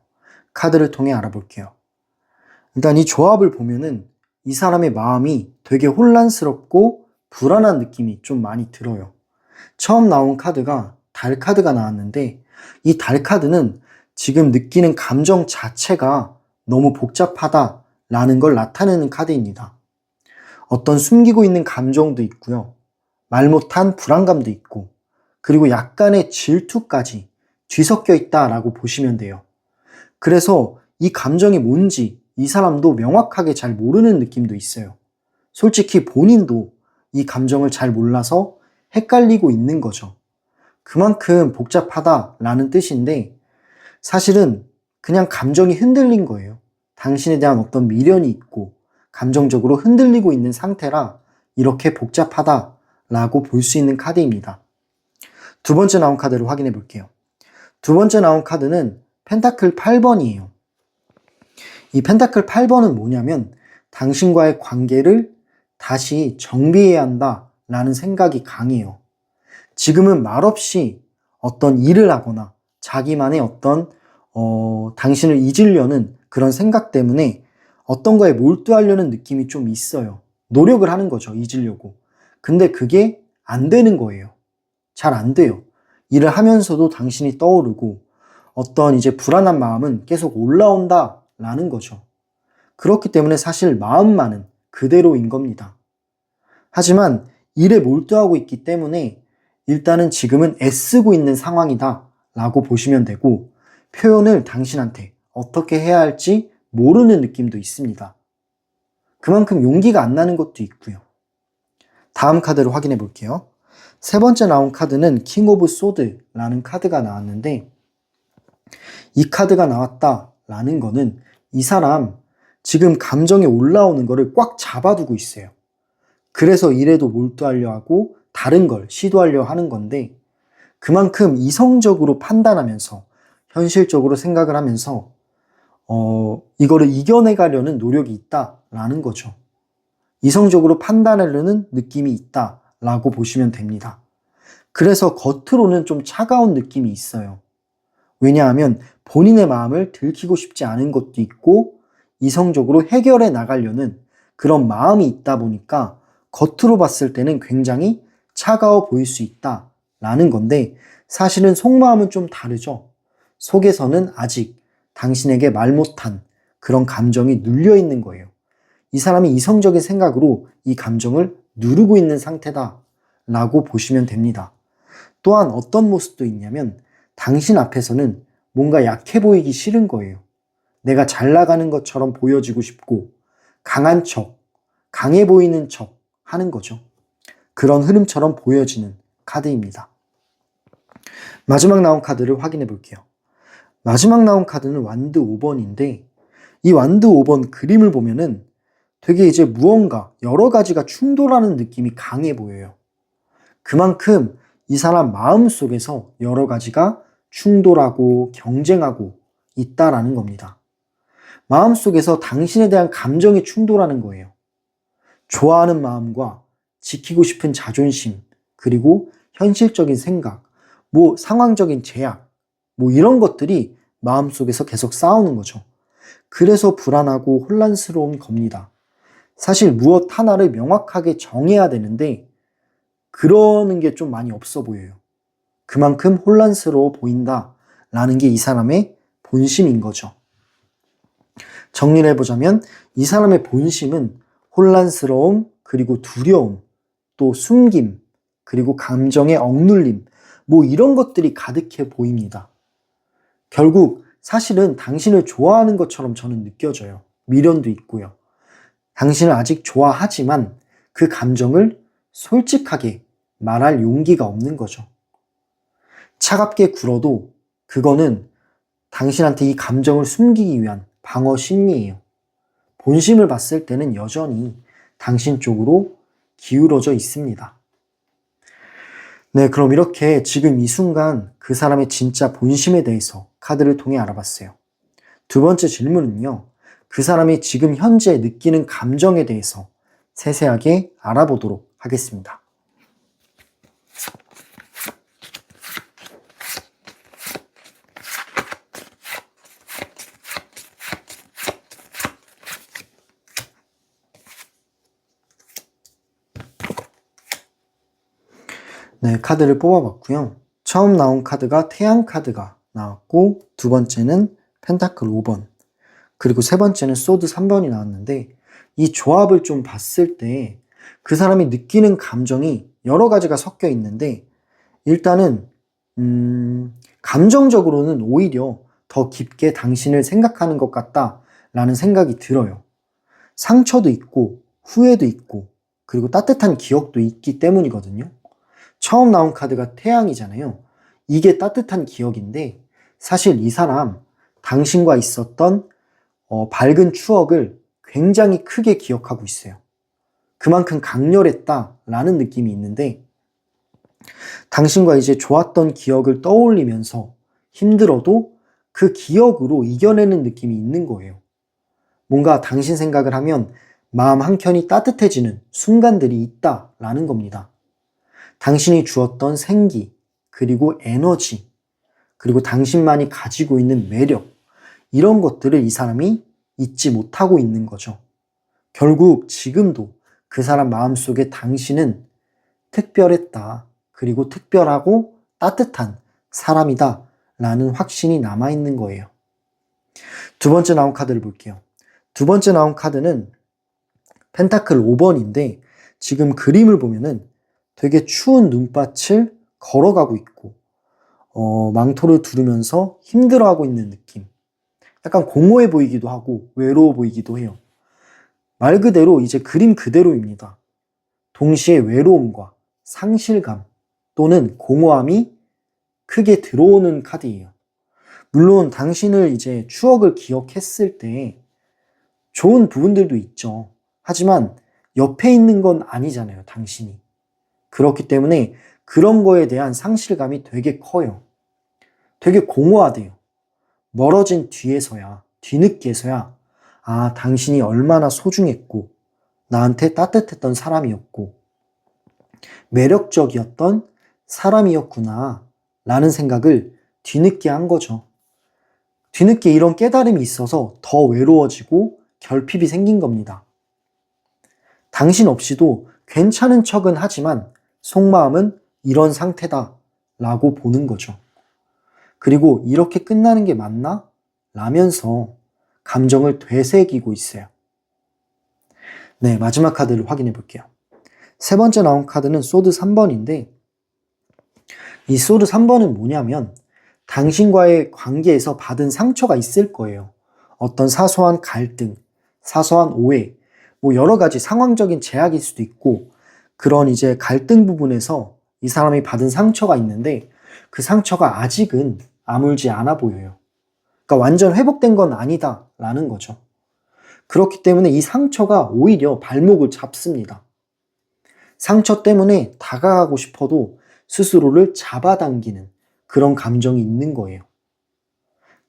카드를 통해 알아볼게요. 일단 이 조합을 보면은 이 사람의 마음이 되게 혼란스럽고 불안한 느낌이 좀 많이 들어요. 처음 나온 카드가 달 카드가 나왔는데 이 달 카드는 지금 느끼는 감정 자체가 너무 복잡하다라는 걸 나타내는 카드입니다. 어떤 숨기고 있는 감정도 있고요. 말 못한 불안감도 있고 그리고 약간의 질투까지 뒤섞여 있다라고 보시면 돼요. 그래서 이 감정이 뭔지 이 사람도 명확하게 잘 모르는 느낌도 있어요. 솔직히 본인도 이 감정을 잘 몰라서 헷갈리고 있는 거죠. 그만큼 복잡하다라는 뜻인데 사실은 그냥 감정이 흔들린 거예요. 당신에 대한 어떤 미련이 있고 감정적으로 흔들리고 있는 상태라 이렇게 복잡하다라고 볼 수 있는 카드입니다. 두 번째 나온 카드를 확인해 볼게요. 두 번째 나온 카드는 펜타클 8번이에요. 이 펜타클 8번은 뭐냐면 당신과의 관계를 다시 정비해야 한다라는 생각이 강해요. 지금은 말없이 어떤 일을 하거나 자기만의 어떤 당신을 잊으려는 그런 생각 때문에 어떤 거에 몰두하려는 느낌이 좀 있어요. 노력을 하는 거죠, 잊으려고. 근데 그게 안 되는 거예요. 잘 안 돼요. 일을 하면서도 당신이 떠오르고 어떤 이제 불안한 마음은 계속 올라온다라는 거죠. 그렇기 때문에 사실 마음만은 그대로인 겁니다. 하지만 일에 몰두하고 있기 때문에 일단은 지금은 애쓰고 있는 상황이다 라고 보시면 되고 표현을 당신한테 어떻게 해야 할지 모르는 느낌도 있습니다. 그만큼 용기가 안 나는 것도 있고요. 다음 카드를 확인해 볼게요. 세 번째 나온 카드는 킹 오브 소드라는 카드가 나왔는데 이 카드가 나왔다라는 거는 이 사람 지금 감정이 올라오는 거를 꽉 잡아두고 있어요. 그래서 일에도 몰두하려 하고 다른 걸 시도하려 하는 건데 그만큼 이성적으로 판단하면서 현실적으로 생각을 하면서 이거를 이겨내가려는 노력이 있다라는 거죠. 이성적으로 판단하려는 느낌이 있다라고 보시면 됩니다. 그래서 겉으로는 좀 차가운 느낌이 있어요. 왜냐하면 본인의 마음을 들키고 싶지 않은 것도 있고 이성적으로 해결해 나가려는 그런 마음이 있다 보니까 겉으로 봤을 때는 굉장히 차가워 보일 수 있다라는 건데 사실은 속마음은 좀 다르죠. 속에서는 아직 당신에게 말 못한 그런 감정이 눌려 있는 거예요. 이 사람이 이성적인 생각으로 이 감정을 누르고 있는 상태다 라고 보시면 됩니다. 또한 어떤 모습도 있냐면 당신 앞에서는 뭔가 약해 보이기 싫은 거예요. 내가 잘 나가는 것처럼 보여지고 싶고 강한 척, 강해 보이는 척 하는 거죠. 그런 흐름처럼 보여지는 카드입니다. 마지막 나온 카드를 확인해 볼게요. 마지막 나온 카드는 완드 5번인데 이 완드 5번 그림을 보면은 되게 이제 무언가 여러 가지가 충돌하는 느낌이 강해 보여요. 그만큼 이 사람 마음 속에서 여러 가지가 충돌하고 경쟁하고 있다라는 겁니다. 마음 속에서 당신에 대한 감정이 충돌하는 거예요. 좋아하는 마음과 지키고 싶은 자존심, 그리고 현실적인 생각, 상황적인 제약, 이런 것들이 마음속에서 계속 싸우는 거죠. 그래서 불안하고 혼란스러운 겁니다. 사실 무엇 하나를 명확하게 정해야 되는데 그러는 게 좀 많이 없어 보여요. 그만큼 혼란스러워 보인다라는 게 이 사람의 본심인 거죠. 정리를 해보자면 이 사람의 본심은 혼란스러움, 그리고 두려움, 또 숨김, 그리고 감정의 억눌림, 이런 것들이 가득해 보입니다. 결국 사실은 당신을 좋아하는 것처럼 저는 느껴져요. 미련도 있고요. 당신을 아직 좋아하지만 그 감정을 솔직하게 말할 용기가 없는 거죠. 차갑게 굴어도 그거는 당신한테 이 감정을 숨기기 위한 방어 심리예요. 본심을 봤을 때는 여전히 당신 쪽으로 기울어져 있습니다. 네, 그럼 이렇게 지금 이 순간 그 사람의 진짜 본심에 대해서 카드를 통해 알아봤어요. 두 번째 질문은요. 그 사람이 지금 현재 느끼는 감정에 대해서 세세하게 알아보도록 하겠습니다. 네, 카드를 뽑아봤고요. 처음 나온 카드가 태양 카드가 나왔고 두 번째는 펜타클 5번 그리고 세 번째는 소드 3번이 나왔는데 이 조합을 좀 봤을 때 그 사람이 느끼는 감정이 여러 가지가 섞여 있는데 일단은 감정적으로는 오히려 더 깊게 당신을 생각하는 것 같다라는 생각이 들어요. 상처도 있고 후회도 있고 그리고 따뜻한 기억도 있기 때문이거든요. 처음 나온 카드가 태양이잖아요. 이게 따뜻한 기억인데 사실 이 사람 당신과 있었던 밝은 추억을 굉장히 크게 기억하고 있어요. 그만큼 강렬했다라는 느낌이 있는데 당신과 이제 좋았던 기억을 떠올리면서 힘들어도 그 기억으로 이겨내는 느낌이 있는 거예요. 뭔가 당신 생각을 하면 마음 한켠이 따뜻해지는 순간들이 있다라는 겁니다. 당신이 주었던 생기, 그리고 에너지, 그리고 당신만이 가지고 있는 매력, 이런 것들을 이 사람이 잊지 못하고 있는 거죠. 결국 지금도 그 사람 마음속에 당신은 특별했다, 그리고 특별하고 따뜻한 사람이다 라는 확신이 남아있는 거예요. 두 번째 나온 카드를 볼게요. 두 번째 나온 카드는 펜타클 5번인데 지금 그림을 보면은 되게 추운 눈밭을 걸어가고 있고 망토를 두르면서 힘들어하고 있는 느낌. 약간 공허해 보이기도 하고 외로워 보이기도 해요. 말 그대로 이제 그림 그대로입니다. 동시에 외로움과 상실감 또는 공허함이 크게 들어오는 카드예요. 물론 당신을 이제 추억을 기억했을 때 좋은 부분들도 있죠. 하지만 옆에 있는 건 아니잖아요, 당신이. 그렇기 때문에 그런 거에 대한 상실감이 되게 커요. 되게 공허하대요. 멀어진 뒤늦게서야, 당신이 얼마나 소중했고, 나한테 따뜻했던 사람이었고, 매력적이었던 사람이었구나, 라는 생각을 뒤늦게 한 거죠. 뒤늦게 이런 깨달음이 있어서 더 외로워지고 결핍이 생긴 겁니다. 당신 없이도 괜찮은 척은 하지만 속마음은 이런 상태다 라고 보는 거죠. 그리고 이렇게 끝나는 게 맞나? 라면서 감정을 되새기고 있어요. 네, 마지막 카드를 확인해 볼게요. 세 번째 나온 카드는 소드 3번인데 이 소드 3번은 뭐냐면 당신과의 관계에서 받은 상처가 있을 거예요. 어떤 사소한 갈등, 사소한 오해, 뭐 여러 가지 상황적인 제약일 수도 있고 그런 이제 갈등 부분에서 이 사람이 받은 상처가 있는데 그 상처가 아직은 아물지 않아 보여요. 그러니까 완전 회복된 건 아니다라는 거죠. 그렇기 때문에 이 상처가 오히려 발목을 잡습니다. 상처 때문에 다가가고 싶어도 스스로를 잡아당기는 그런 감정이 있는 거예요.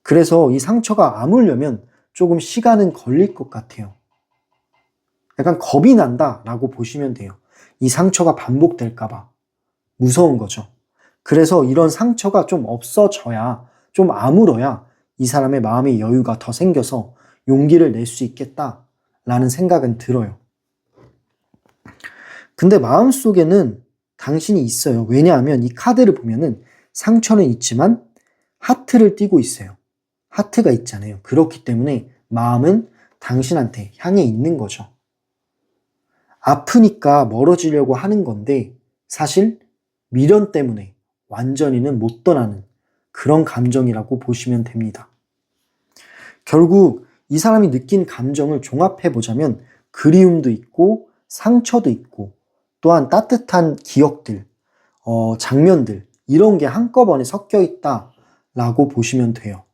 그래서 이 상처가 아물려면 조금 시간은 걸릴 것 같아요. 약간 겁이 난다라고 보시면 돼요. 이 상처가 반복될까봐. 무서운 거죠. 그래서 이런 상처가 좀 없어져야, 좀 아물어야 이 사람의 마음의 여유가 더 생겨서 용기를 낼 수 있겠다라는 생각은 들어요. 근데 마음속에는 당신이 있어요. 왜냐하면 이 카드를 보면은 상처는 있지만 하트를 띠고 있어요. 하트가 있잖아요. 그렇기 때문에 마음은 당신한테 향해 있는 거죠. 아프니까 멀어지려고 하는 건데 사실 미련 때문에 완전히는 못 떠나는 그런 감정이라고 보시면 됩니다. 결국 이 사람이 느낀 감정을 종합해 보자면 그리움도 있고 상처도 있고 또한 따뜻한 기억들, 장면들 이런 게 한꺼번에 섞여 있다라고 보시면 돼요.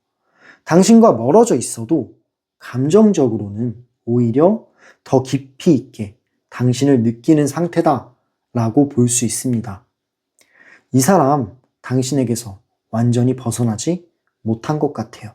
당신과 멀어져 있어도 감정적으로는 오히려 더 깊이 있게 당신을 느끼는 상태다라고 볼 수 있습니다. 이 사람 당신에게서 완전히 벗어나지 못한 것 같아요.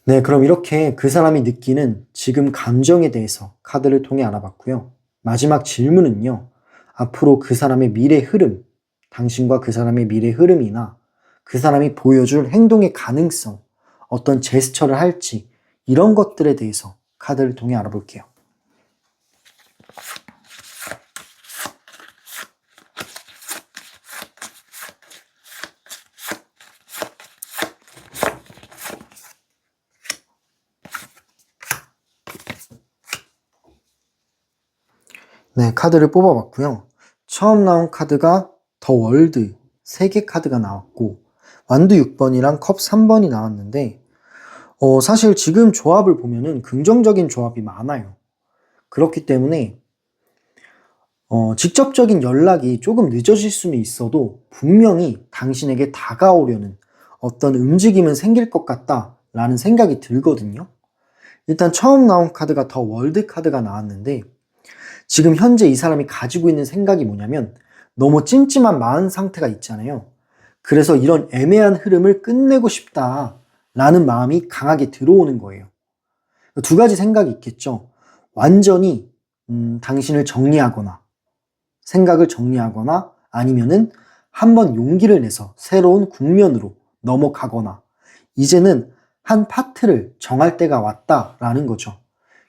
네, 그럼 이렇게 그 사람이 느끼는 지금 감정에 대해서 카드를 통해 알아봤고요. 마지막 질문은요. 앞으로 그 사람의 미래 흐름, 당신과 그 사람의 미래 흐름이나 그 사람이 보여줄 행동의 가능성, 어떤 제스처를 할지 이런 것들에 대해서 카드를 통해 알아볼게요. 네, 카드를 뽑아봤고요. 처음 나온 카드가 더 월드 3개 카드가 나왔고 완두 6번이랑 컵 3번이 나왔는데 사실 지금 조합을 보면은 긍정적인 조합이 많아요. 그렇기 때문에 직접적인 연락이 조금 늦어질 수는 있어도 분명히 당신에게 다가오려는 어떤 움직임은 생길 것 같다라는 생각이 들거든요. 일단 처음 나온 카드가 더 월드 카드가 나왔는데 지금 현재 이 사람이 가지고 있는 생각이 뭐냐면 너무 찜찜한 마음 상태가 있잖아요. 그래서 이런 애매한 흐름을 끝내고 싶다라는 마음이 강하게 들어오는 거예요. 두 가지 생각이 있겠죠. 완전히 당신을 정리하거나 생각을 정리하거나 아니면은 한번 용기를 내서 새로운 국면으로 넘어가거나 이제는 한 파트를 정할 때가 왔다라는 거죠.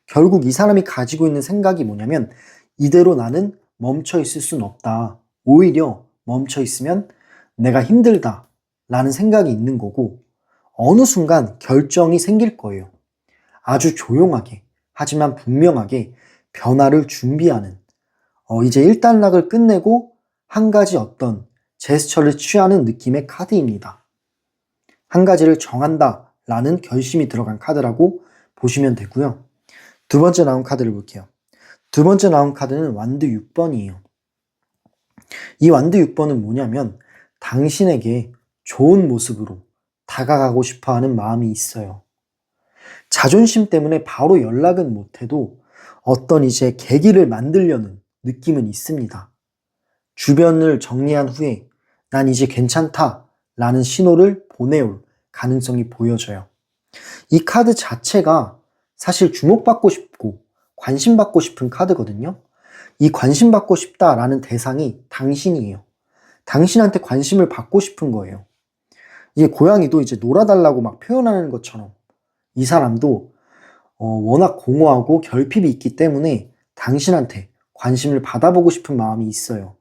결국 이 사람이 가지고 있는 생각이 뭐냐면 이대로 나는 멈춰 있을 순 없다. 오히려 멈춰 있으면 내가 힘들다 라는 생각이 있는 거고 어느 순간 결정이 생길 거예요. 아주 조용하게 하지만 분명하게 변화를 준비하는 이제 일단락을 끝내고 한 가지 어떤 제스처를 취하는 느낌의 카드입니다. 한 가지를 정한다 라는 결심이 들어간 카드라고 보시면 되고요. 두 번째 나온 카드를 볼게요. 두 번째 나온 카드는 완두 6번이에요. 이 완두 6번은 뭐냐면 당신에게 좋은 모습으로 다가가고 싶어하는 마음이 있어요. 자존심 때문에 바로 연락은 못해도 어떤 이제 계기를 만들려는 느낌은 있습니다. 주변을 정리한 후에 난 이제 괜찮다 라는 신호를 보내올 가능성이 보여져요. 이 카드 자체가 사실 주목받고 싶고 관심받고 싶은 카드거든요. 이 관심받고 싶다라는 대상이 당신이에요. 당신한테 관심을 받고 싶은 거예요. 이게 고양이도 이제 놀아달라고 막 표현하는 것처럼 이 사람도 워낙 공허하고 결핍이 있기 때문에 당신한테 관심을 받아보고 싶은 마음이 있어요.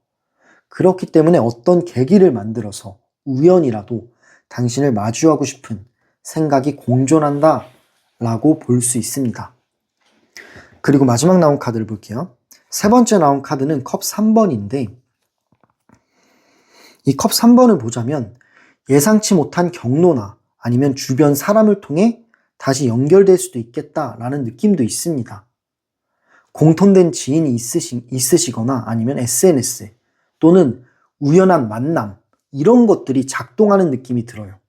그렇기 때문에 어떤 계기를 만들어서 우연이라도 당신을 마주하고 싶은 생각이 공존한다 라고 볼 수 있습니다. 그리고 마지막 나온 카드를 볼게요. 세 번째 나온 카드는 컵 3번인데 이 컵 3번을 보자면 예상치 못한 경로나 아니면 주변 사람을 통해 다시 연결될 수도 있겠다라는 느낌도 있습니다. 공통된 지인이 있으시거나 아니면 SNS 또는 우연한 만남 이런 것들이 작동하는 느낌이 들어요.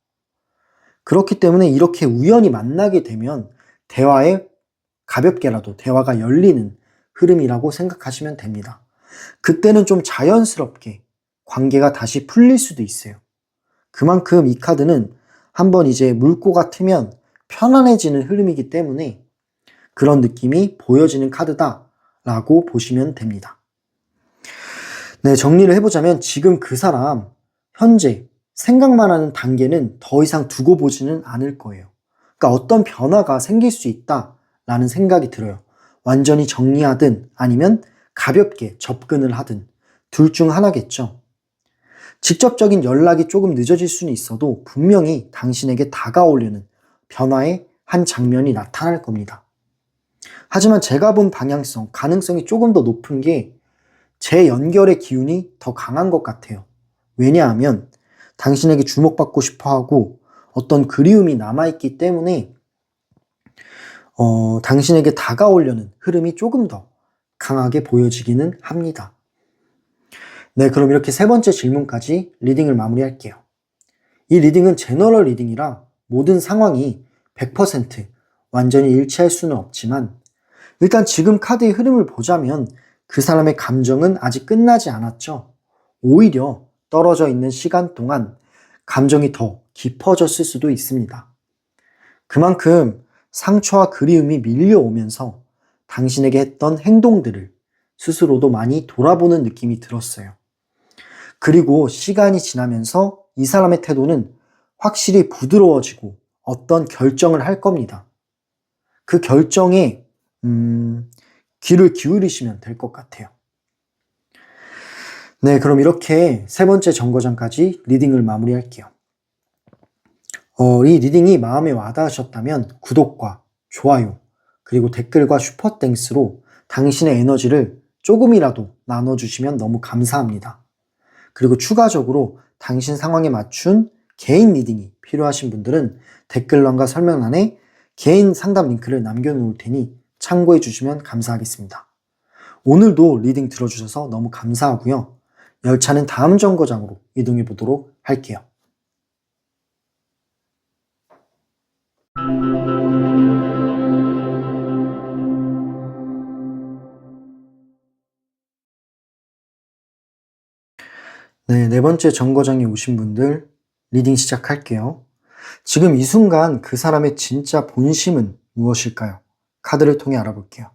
그렇기 때문에 이렇게 우연히 만나게 되면 대화에 가볍게라도 대화가 열리는 흐름이라고 생각하시면 됩니다. 그때는 좀 자연스럽게 관계가 다시 풀릴 수도 있어요. 그만큼 이 카드는 한번 이제 물꼬가 트면 편안해지는 흐름이기 때문에 그런 느낌이 보여지는 카드다라고 보시면 됩니다. 네, 정리를 해보자면 지금 그 사람 현재 생각만 하는 단계는 더 이상 두고 보지는 않을 거예요. 그러니까 어떤 변화가 생길 수 있다라는 생각이 들어요. 완전히 정리하든 아니면 가볍게 접근을 하든 둘 중 하나겠죠. 직접적인 연락이 조금 늦어질 수는 있어도 분명히 당신에게 다가오려는 변화의 한 장면이 나타날 겁니다. 하지만 제가 본 방향성, 가능성이 조금 더 높은 게 제 연결의 기운이 더 강한 것 같아요. 왜냐하면 당신에게 주목받고 싶어하고 어떤 그리움이 남아있기 때문에 당신에게 다가오려는 흐름이 조금 더 강하게 보여지기는 합니다. 네, 그럼 이렇게 세 번째 질문까지 리딩을 마무리할게요. 이 리딩은 제너럴 리딩이라 모든 상황이 100% 완전히 일치할 수는 없지만 일단 지금 카드의 흐름을 보자면 그 사람의 감정은 아직 끝나지 않았죠. 오히려 떨어져 있는 시간 동안 감정이 더 깊어졌을 수도 있습니다. 그만큼 상처와 그리움이 밀려오면서 당신에게 했던 행동들을 스스로도 많이 돌아보는 느낌이 들었어요. 그리고 시간이 지나면서 이 사람의 태도는 확실히 부드러워지고 어떤 결정을 할 겁니다. 그 결정에 귀를 기울이시면 될 것 같아요. 네, 그럼 이렇게 세 번째 정거장까지 리딩을 마무리할게요. 이 리딩이 마음에 와닿으셨다면 구독과 좋아요 그리고 댓글과 슈퍼땡스로 당신의 에너지를 조금이라도 나눠주시면 너무 감사합니다. 그리고 추가적으로 당신 상황에 맞춘 개인 리딩이 필요하신 분들은 댓글란과 설명란에 개인 상담 링크를 남겨놓을 테니 참고해 주시면 감사하겠습니다. 오늘도 리딩 들어주셔서 너무 감사하고요. 열차는 다음 정거장으로 이동해 보도록 할게요. 네, 네 번째 정거장에 오신 분들 리딩 시작할게요. 지금 이 순간 그 사람의 진짜 본심은 무엇일까요? 카드를 통해 알아볼게요.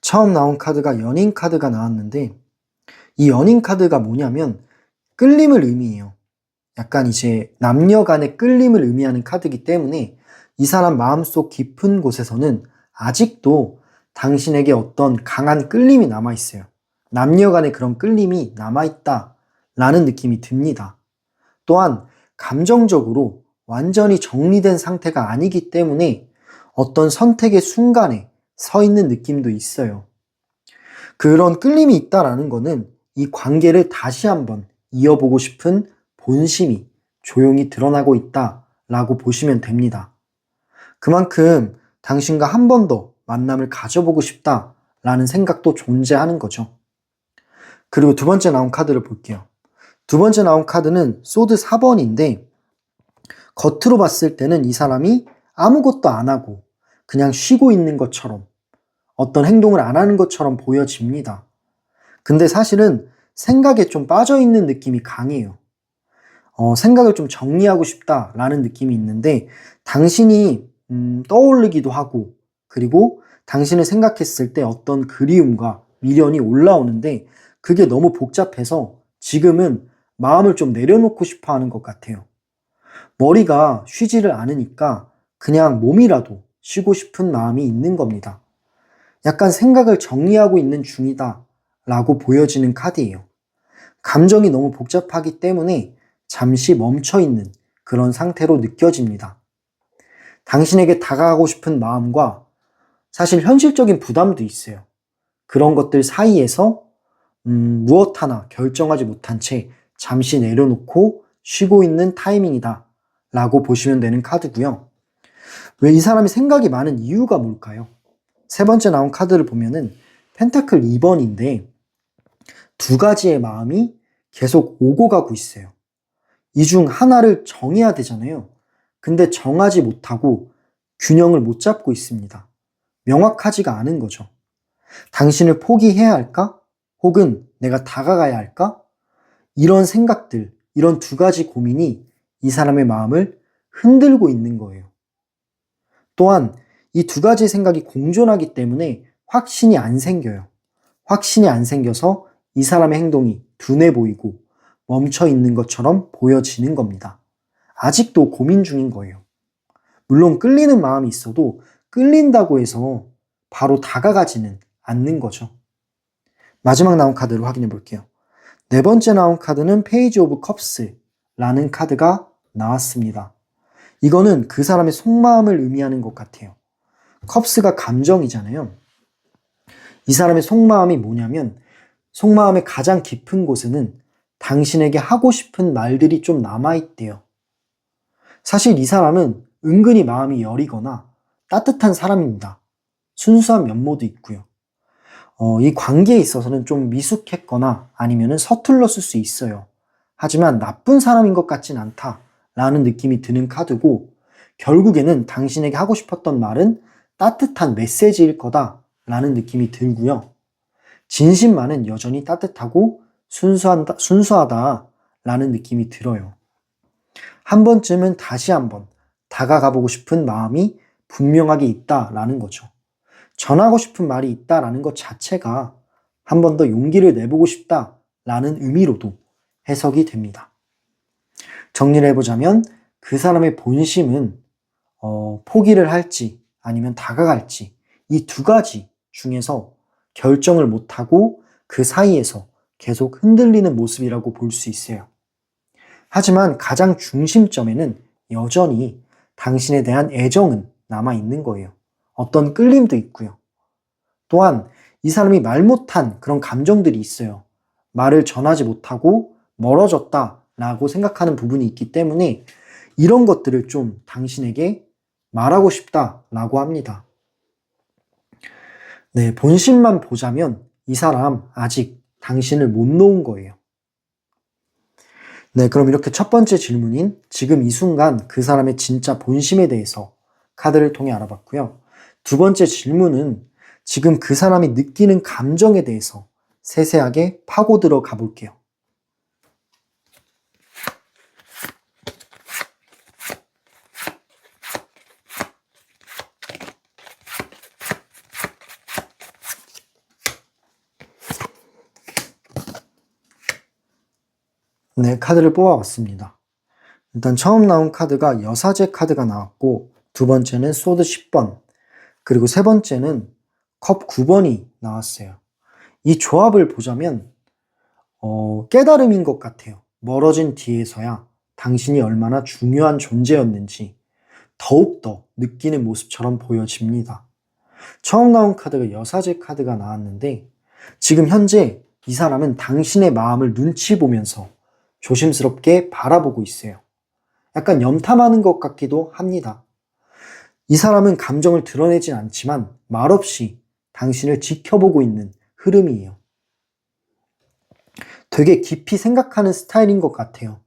처음 나온 카드가 연인 카드가 나왔는데 이 연인 카드가 뭐냐면 끌림을 의미해요. 약간 이제 남녀 간의 끌림을 의미하는 카드이기 때문에 이 사람 마음속 깊은 곳에서는 아직도 당신에게 어떤 강한 끌림이 남아있어요. 남녀 간의 그런 끌림이 남아있다라는 느낌이 듭니다. 또한 감정적으로 완전히 정리된 상태가 아니기 때문에 어떤 선택의 순간에 서 있는 느낌도 있어요. 그런 끌림이 있다라는 거는 이 관계를 다시 한번 이어보고 싶은 본심이 조용히 드러나고 있다라고 보시면 됩니다. 그만큼 당신과 한 번 더 만남을 가져보고 싶다라는 생각도 존재하는 거죠. 그리고 두 번째 나온 카드를 볼게요. 두 번째 나온 카드는 소드 4번인데 겉으로 봤을 때는 이 사람이 아무것도 안 하고 그냥 쉬고 있는 것처럼 어떤 행동을 안 하는 것처럼 보여집니다. 근데 사실은 생각에 좀 빠져있는 느낌이 강해요. 생각을 좀 정리하고 싶다라는 느낌이 있는데 당신이 떠올리기도 하고 그리고 당신을 생각했을 때 어떤 그리움과 미련이 올라오는데 그게 너무 복잡해서 지금은 마음을 좀 내려놓고 싶어 하는 것 같아요. 머리가 쉬지를 않으니까 그냥 몸이라도 쉬고 싶은 마음이 있는 겁니다. 약간 생각을 정리하고 있는 중이다 라고 보여지는 카드예요. 감정이 너무 복잡하기 때문에 잠시 멈춰있는 그런 상태로 느껴집니다. 당신에게 다가가고 싶은 마음과 사실 현실적인 부담도 있어요. 그런 것들 사이에서 무엇 하나 결정하지 못한 채 잠시 내려놓고 쉬고 있는 타이밍이다 라고 보시면 되는 카드고요. 왜 이 사람이 생각이 많은 이유가 뭘까요? 세 번째 나온 카드를 보면은 펜타클 2번인데 두 가지의 마음이 계속 오고 가고 있어요. 이 중 하나를 정해야 되잖아요. 근데 정하지 못하고 균형을 못 잡고 있습니다. 명확하지가 않은 거죠. 당신을 포기해야 할까? 혹은 내가 다가가야 할까? 이런 생각들, 이런 두 가지 고민이 이 사람의 마음을 흔들고 있는 거예요. 또한 이 두 가지 생각이 공존하기 때문에 확신이 안 생겨요. 확신이 안 생겨서 이 사람의 행동이 둔해 보이고 멈춰 있는 것처럼 보여지는 겁니다. 아직도 고민 중인 거예요. 물론 끌리는 마음이 있어도 끌린다고 해서 바로 다가가지는 않는 거죠. 마지막 나온 카드를 확인해 볼게요. 네 번째 나온 카드는 페이지 오브 컵스라는 카드가 나왔습니다. 이거는 그 사람의 속마음을 의미하는 것 같아요. 컵스가 감정이잖아요. 이 사람의 속마음이 뭐냐면 속마음의 가장 깊은 곳에는 당신에게 하고 싶은 말들이 좀 남아있대요. 사실 이 사람은 은근히 마음이 여리거나 따뜻한 사람입니다. 순수한 면모도 있고요. 이 관계에 있어서는 좀 미숙했거나 아니면 서툴렀을 수 있어요. 하지만 나쁜 사람인 것 같진 않다라는 느낌이 드는 카드고 결국에는 당신에게 하고 싶었던 말은 따뜻한 메시지일 거다라는 느낌이 들고요. 진심만은 여전히 따뜻하고 순수하다라는 느낌이 들어요. 한 번쯤은 다시 한번 다가가 보고 싶은 마음이 분명하게 있다라는 거죠. 전하고 싶은 말이 있다라는 것 자체가 한 번 더 용기를 내보고 싶다라는 의미로도 해석이 됩니다. 정리를 해보자면 그 사람의 본심은 포기를 할지 아니면 다가갈지 이 두 가지 중에서 결정을 못하고 그 사이에서 계속 흔들리는 모습이라고 볼 수 있어요. 하지만 가장 중심점에는 여전히 당신에 대한 애정은 남아있는 거예요. 어떤 끌림도 있고요. 또한 이 사람이 말 못한 그런 감정들이 있어요. 말을 전하지 못하고 멀어졌다라고 생각하는 부분이 있기 때문에 이런 것들을 좀 당신에게 말하고 싶다라고 합니다. 네, 본심만 보자면 이 사람 아직 당신을 못 놓은 거예요. 네, 그럼 이렇게 첫 번째 질문인 지금 이 순간 그 사람의 진짜 본심에 대해서 카드를 통해 알아봤고요. 두 번째 질문은 지금 그 사람이 느끼는 감정에 대해서 세세하게 파고 들어가 볼게요. 네, 카드를 뽑아봤습니다. 일단 처음 나온 카드가 여사제 카드가 나왔고 두 번째는 소드 10번 그리고 세 번째는 컵 9번이 나왔어요. 이 조합을 보자면 깨달음인 것 같아요. 멀어진 뒤에서야 당신이 얼마나 중요한 존재였는지 더욱더 느끼는 모습처럼 보여집니다. 처음 나온 카드가 여사제 카드가 나왔는데 지금 현재 이 사람은 당신의 마음을 눈치 보면서 조심스럽게 바라보고 있어요. 약간 염탐하는 것 같기도 합니다. 이 사람은 감정을 드러내진 않지만 말없이 당신을 지켜보고 있는 흐름이에요. 되게 깊이 생각하는 스타일인 것 같아요.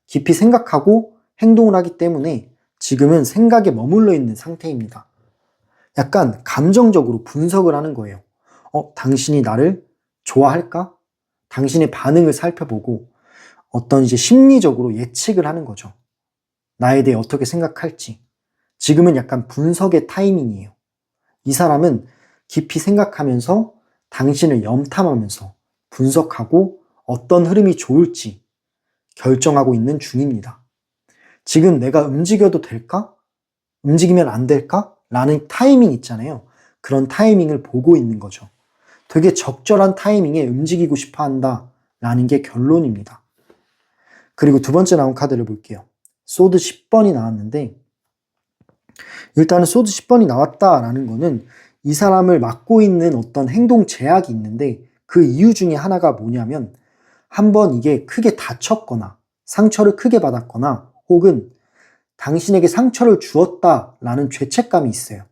깊이 생각하고 행동을 하기 때문에 지금은 생각에 머물러 있는 상태입니다. 약간 감정적으로 분석을 하는 거예요. 당신이 나를 좋아할까? 당신의 반응을 살펴보고 어떤 이제 심리적으로 예측을 하는 거죠. 나에 대해 어떻게 생각할지. 지금은 약간 분석의 타이밍이에요. 이 사람은 깊이 생각하면서 당신을 염탐하면서 분석하고 어떤 흐름이 좋을지 결정하고 있는 중입니다. 지금 내가 움직여도 될까? 움직이면 안 될까? 라는 타이밍 있잖아요. 그런 타이밍을 보고 있는 거죠. 되게 적절한 타이밍에 움직이고 싶어 한다 라는 게 결론입니다. 그리고 두 번째 나온 카드를 볼게요. 소드 10번이 나왔는데 일단은 소드 10번이 나왔다라는 거는 이 사람을 막고 있는 어떤 행동 제약이 있는데 그 이유 중에 하나가 뭐냐면 한번 이게 크게 다쳤거나 상처를 크게 받았거나 혹은 당신에게 상처를 주었다라는 죄책감이 있어요.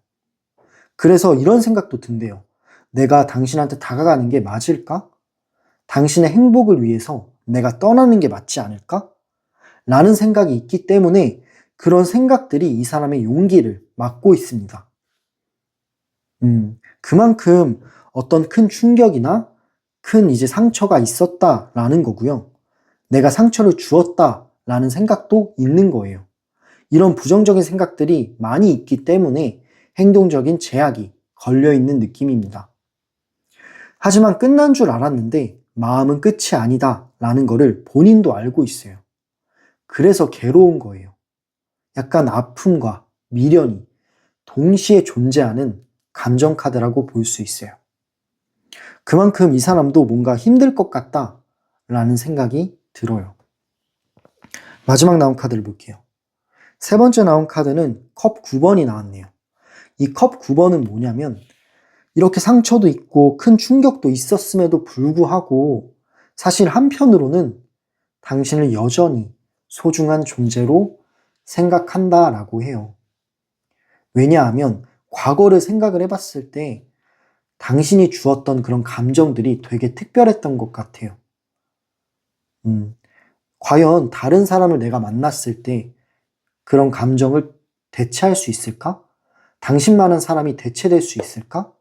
그래서 이런 생각도 든대요. 내가 당신한테 다가가는 게 맞을까? 당신의 행복을 위해서 내가 떠나는 게 맞지 않을까? 라는 생각이 있기 때문에 그런 생각들이 이 사람의 용기를 막고 있습니다. 그만큼 어떤 큰 충격이나 큰 이제 상처가 있었다라는 거고요. 내가 상처를 주었다라는 생각도 있는 거예요. 이런 부정적인 생각들이 많이 있기 때문에 행동적인 제약이 걸려있는 느낌입니다. 하지만 끝난 줄 알았는데 마음은 끝이 아니다 라는 거를 본인도 알고 있어요. 그래서 괴로운 거예요. 약간 아픔과 미련이 동시에 존재하는 감정 카드라고 볼 수 있어요. 그만큼 이 사람도 뭔가 힘들 것 같다 라는 생각이 들어요. 마지막 나온 카드를 볼게요. 세 번째 나온 카드는 컵 9번이 나왔네요. 이 컵 9번은 뭐냐면 이렇게 상처도 있고 큰 충격도 있었음에도 불구하고 사실 한편으로는 당신을 여전히 소중한 존재로 생각한다라고 해요. 왜냐하면 과거를 생각을 해봤을 때 당신이 주었던 그런 감정들이 되게 특별했던 것 같아요. 과연 다른 사람을 내가 만났을 때 그런 감정을 대체할 수 있을까? 당신만한 사람이 대체될 수 있을까?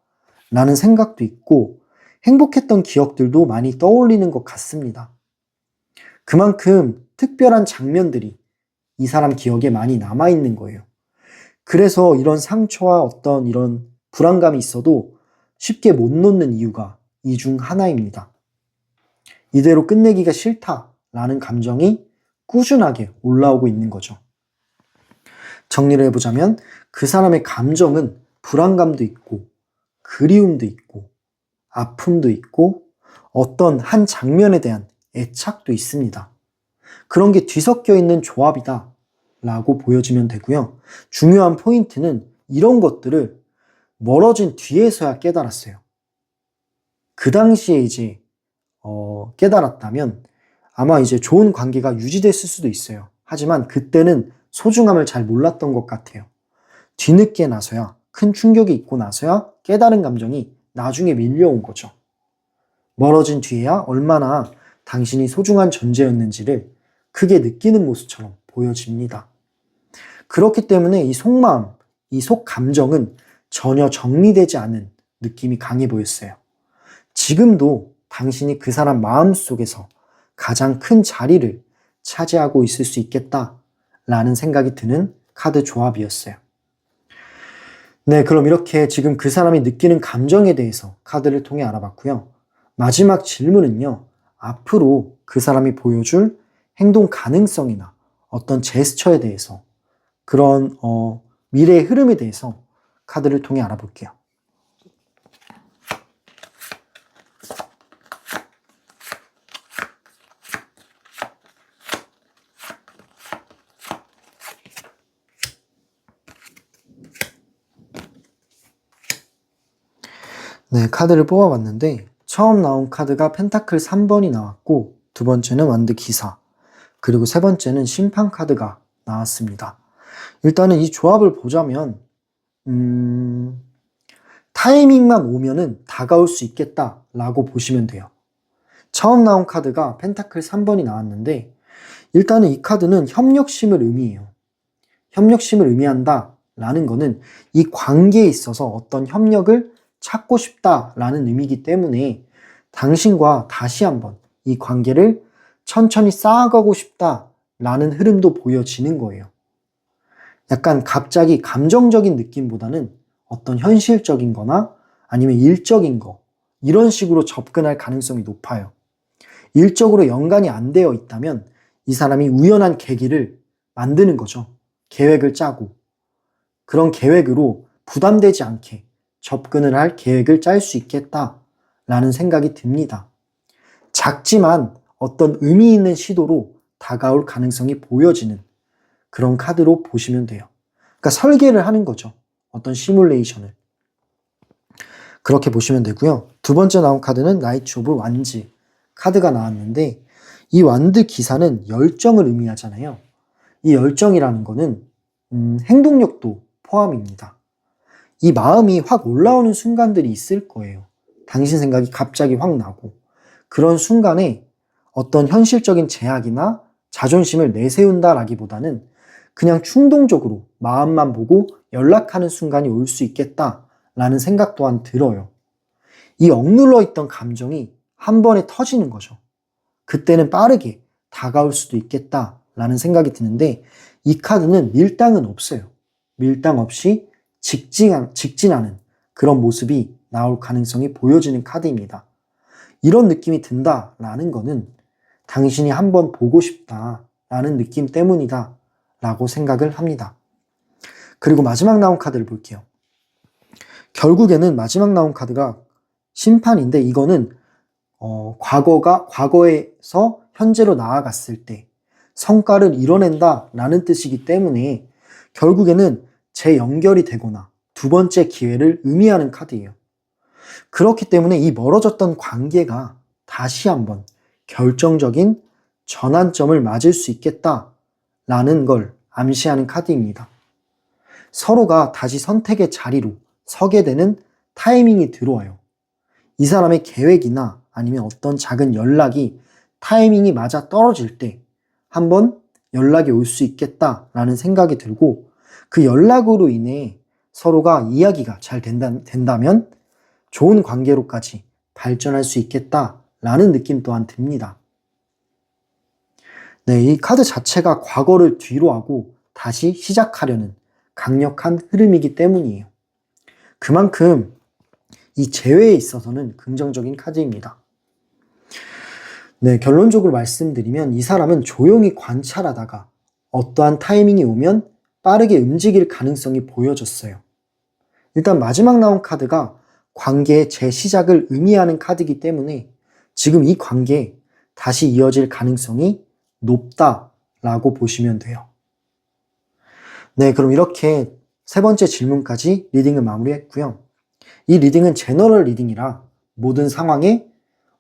라는 생각도 있고 행복했던 기억들도 많이 떠올리는 것 같습니다. 그만큼 특별한 장면들이 이 사람 기억에 많이 남아있는 거예요. 그래서 이런 상처와 어떤 이런 불안감이 있어도 쉽게 못 놓는 이유가 이 중 하나입니다. 이대로 끝내기가 싫다라는 감정이 꾸준하게 올라오고 있는 거죠. 정리를 해보자면 그 사람의 감정은 불안감도 있고 그리움도 있고 아픔도 있고 어떤 한 장면에 대한 애착도 있습니다. 그런 게 뒤섞여 있는 조합이다 라고 보여지면 되고요. 중요한 포인트는 이런 것들을 멀어진 뒤에서야 깨달았어요. 그 당시에 이제 깨달았다면 아마 이제 좋은 관계가 유지됐을 수도 있어요. 하지만 그때는 소중함을 잘 몰랐던 것 같아요. 뒤늦게 나서야 큰 충격이 있고 나서야 깨달은 감정이 나중에 밀려온 거죠. 멀어진 뒤에야 얼마나 당신이 소중한 존재였는지를 크게 느끼는 모습처럼 보여집니다. 그렇기 때문에 이 속마음, 이 속감정은 전혀 정리되지 않은 느낌이 강해 보였어요. 지금도 당신이 그 사람 마음속에서 가장 큰 자리를 차지하고 있을 수 있겠다라는 생각이 드는 카드 조합이었어요. 네, 그럼 이렇게 지금 그 사람이 느끼는 감정에 대해서 카드를 통해 알아봤고요. 마지막 질문은요. 앞으로 그 사람이 보여줄 행동 가능성이나 어떤 제스처에 대해서 그런 미래의 흐름에 대해서 카드를 통해 알아볼게요. 네, 카드를 뽑아봤는데 처음 나온 카드가 펜타클 3번이 나왔고 두 번째는 완드 기사 그리고 세 번째는 심판 카드가 나왔습니다. 일단은 이 조합을 보자면 타이밍만 오면은 다가올 수 있겠다라고 보시면 돼요. 처음 나온 카드가 펜타클 3번이 나왔는데 일단은 이 카드는 협력심을 의미해요. 협력심을 의미한다라는 거는 이 관계에 있어서 어떤 협력을 찾고 싶다라는 의미이기 때문에 당신과 다시 한번 이 관계를 천천히 쌓아가고 싶다라는 흐름도 보여지는 거예요. 약간 갑자기 감정적인 느낌보다는 어떤 현실적인 거나 아니면 일적인 거 이런 식으로 접근할 가능성이 높아요. 일적으로 연관이 안 되어 있다면 이 사람이 우연한 계기를 만드는 거죠. 계획을 짜고 그런 계획으로 부담되지 않게 접근을 할 계획을 짤 수 있겠다라는 생각이 듭니다. 작지만 어떤 의미 있는 시도로 다가올 가능성이 보여지는 그런 카드로 보시면 돼요. 그러니까 설계를 하는 거죠. 어떤 시뮬레이션을. 그렇게 보시면 되고요. 두 번째 나온 카드는 나이트 오브 완즈 카드가 나왔는데 이 완드 기사는 열정을 의미하잖아요. 이 열정이라는 거는 행동력도 포함입니다. 이 마음이 확 올라오는 순간들이 있을 거예요. 당신 생각이 갑자기 확 나고 그런 순간에 어떤 현실적인 제약이나 자존심을 내세운다라기보다는 그냥 충동적으로 마음만 보고 연락하는 순간이 올 수 있겠다라는 생각 또한 들어요. 이 억눌러 있던 감정이 한 번에 터지는 거죠. 그때는 빠르게 다가올 수도 있겠다라는 생각이 드는데 이 카드는 밀당은 없어요. 밀당 없이 직진하는 그런 모습이 나올 가능성이 보여지는 카드입니다. 이런 느낌이 든다라는 거는 당신이 한번 보고 싶다라는 느낌 때문이다 라고 생각을 합니다. 그리고 마지막 나온 카드를 볼게요. 결국에는 마지막 나온 카드가 심판인데 이거는 과거에서 현재로 나아갔을 때 성과를 이뤄낸다 라는 뜻이기 때문에 결국에는 재연결이 되거나 두 번째 기회를 의미하는 카드예요. 그렇기 때문에 이 멀어졌던 관계가 다시 한번 결정적인 전환점을 맞을 수 있겠다라는 걸 암시하는 카드입니다. 서로가 다시 선택의 자리로 서게 되는 타이밍이 들어와요. 이 사람의 계획이나 아니면 어떤 작은 연락이 타이밍이 맞아 떨어질 때 한번 연락이 올 수 있겠다라는 생각이 들고 그 연락으로 인해 서로가 이야기가 잘 된다면 좋은 관계로까지 발전할 수 있겠다라는 느낌 또한 듭니다. 네, 이 카드 자체가 과거를 뒤로하고 다시 시작하려는 강력한 흐름이기 때문이에요. 그만큼 이 재회에 있어서는 긍정적인 카드입니다. 네, 결론적으로 말씀드리면 이 사람은 조용히 관찰하다가 어떠한 타이밍이 오면 빠르게 움직일 가능성이 보여졌어요. 일단 마지막 나온 카드가 관계의 재시작을 의미하는 카드이기 때문에 지금 이 관계 다시 이어질 가능성이 높다라고 보시면 돼요. 네, 그럼 이렇게 세 번째 질문까지 리딩을 마무리했고요. 이 리딩은 제너럴 리딩이라 모든 상황에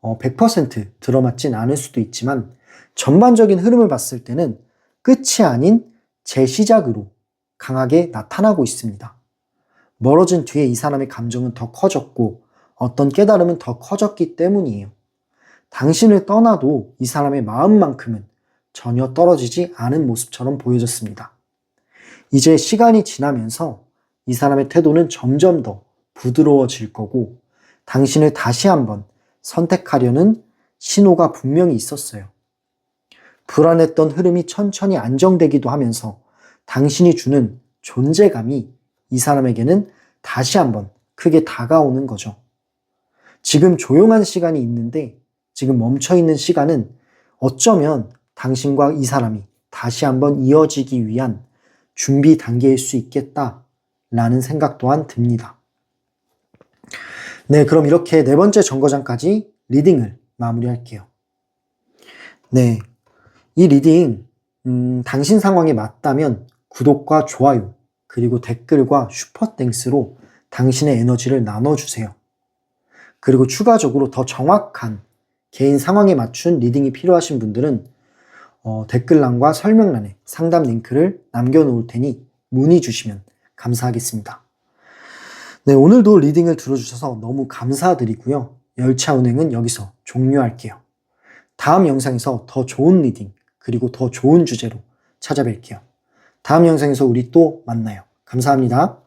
100% 들어맞진 않을 수도 있지만 전반적인 흐름을 봤을 때는 끝이 아닌 재시작으로 강하게 나타나고 있습니다. 멀어진 뒤에 이 사람의 감정은 더 커졌고 어떤 깨달음은 더 커졌기 때문이에요. 당신을 떠나도 이 사람의 마음만큼은 전혀 떨어지지 않은 모습처럼 보여졌습니다. 이제 시간이 지나면서 이 사람의 태도는 점점 더 부드러워질 거고 당신을 다시 한번 선택하려는 신호가 분명히 있었어요. 불안했던 흐름이 천천히 안정되기도 하면서 당신이 주는 존재감이 이 사람에게는 다시 한번 크게 다가오는 거죠. 지금 조용한 시간이 있는데 지금 멈춰있는 시간은 어쩌면 당신과 이 사람이 다시 한번 이어지기 위한 준비 단계일 수 있겠다라는 생각 또한 듭니다. 네, 그럼 이렇게 네 번째 정거장까지 리딩을 마무리할게요. 네, 이 리딩 당신 상황에 맞다면 구독과 좋아요 그리고 댓글과 슈퍼땡스로 당신의 에너지를 나눠주세요. 그리고 추가적으로 더 정확한 개인 상황에 맞춘 리딩이 필요하신 분들은 댓글란과 설명란에 상담 링크를 남겨놓을 테니 문의 주시면 감사하겠습니다. 네, 오늘도 리딩을 들어주셔서 너무 감사드리고요. 열차 운행은 여기서 종료할게요. 다음 영상에서 더 좋은 리딩 그리고 더 좋은 주제로 찾아뵐게요. 다음 영상에서 우리 또 만나요. 감사합니다.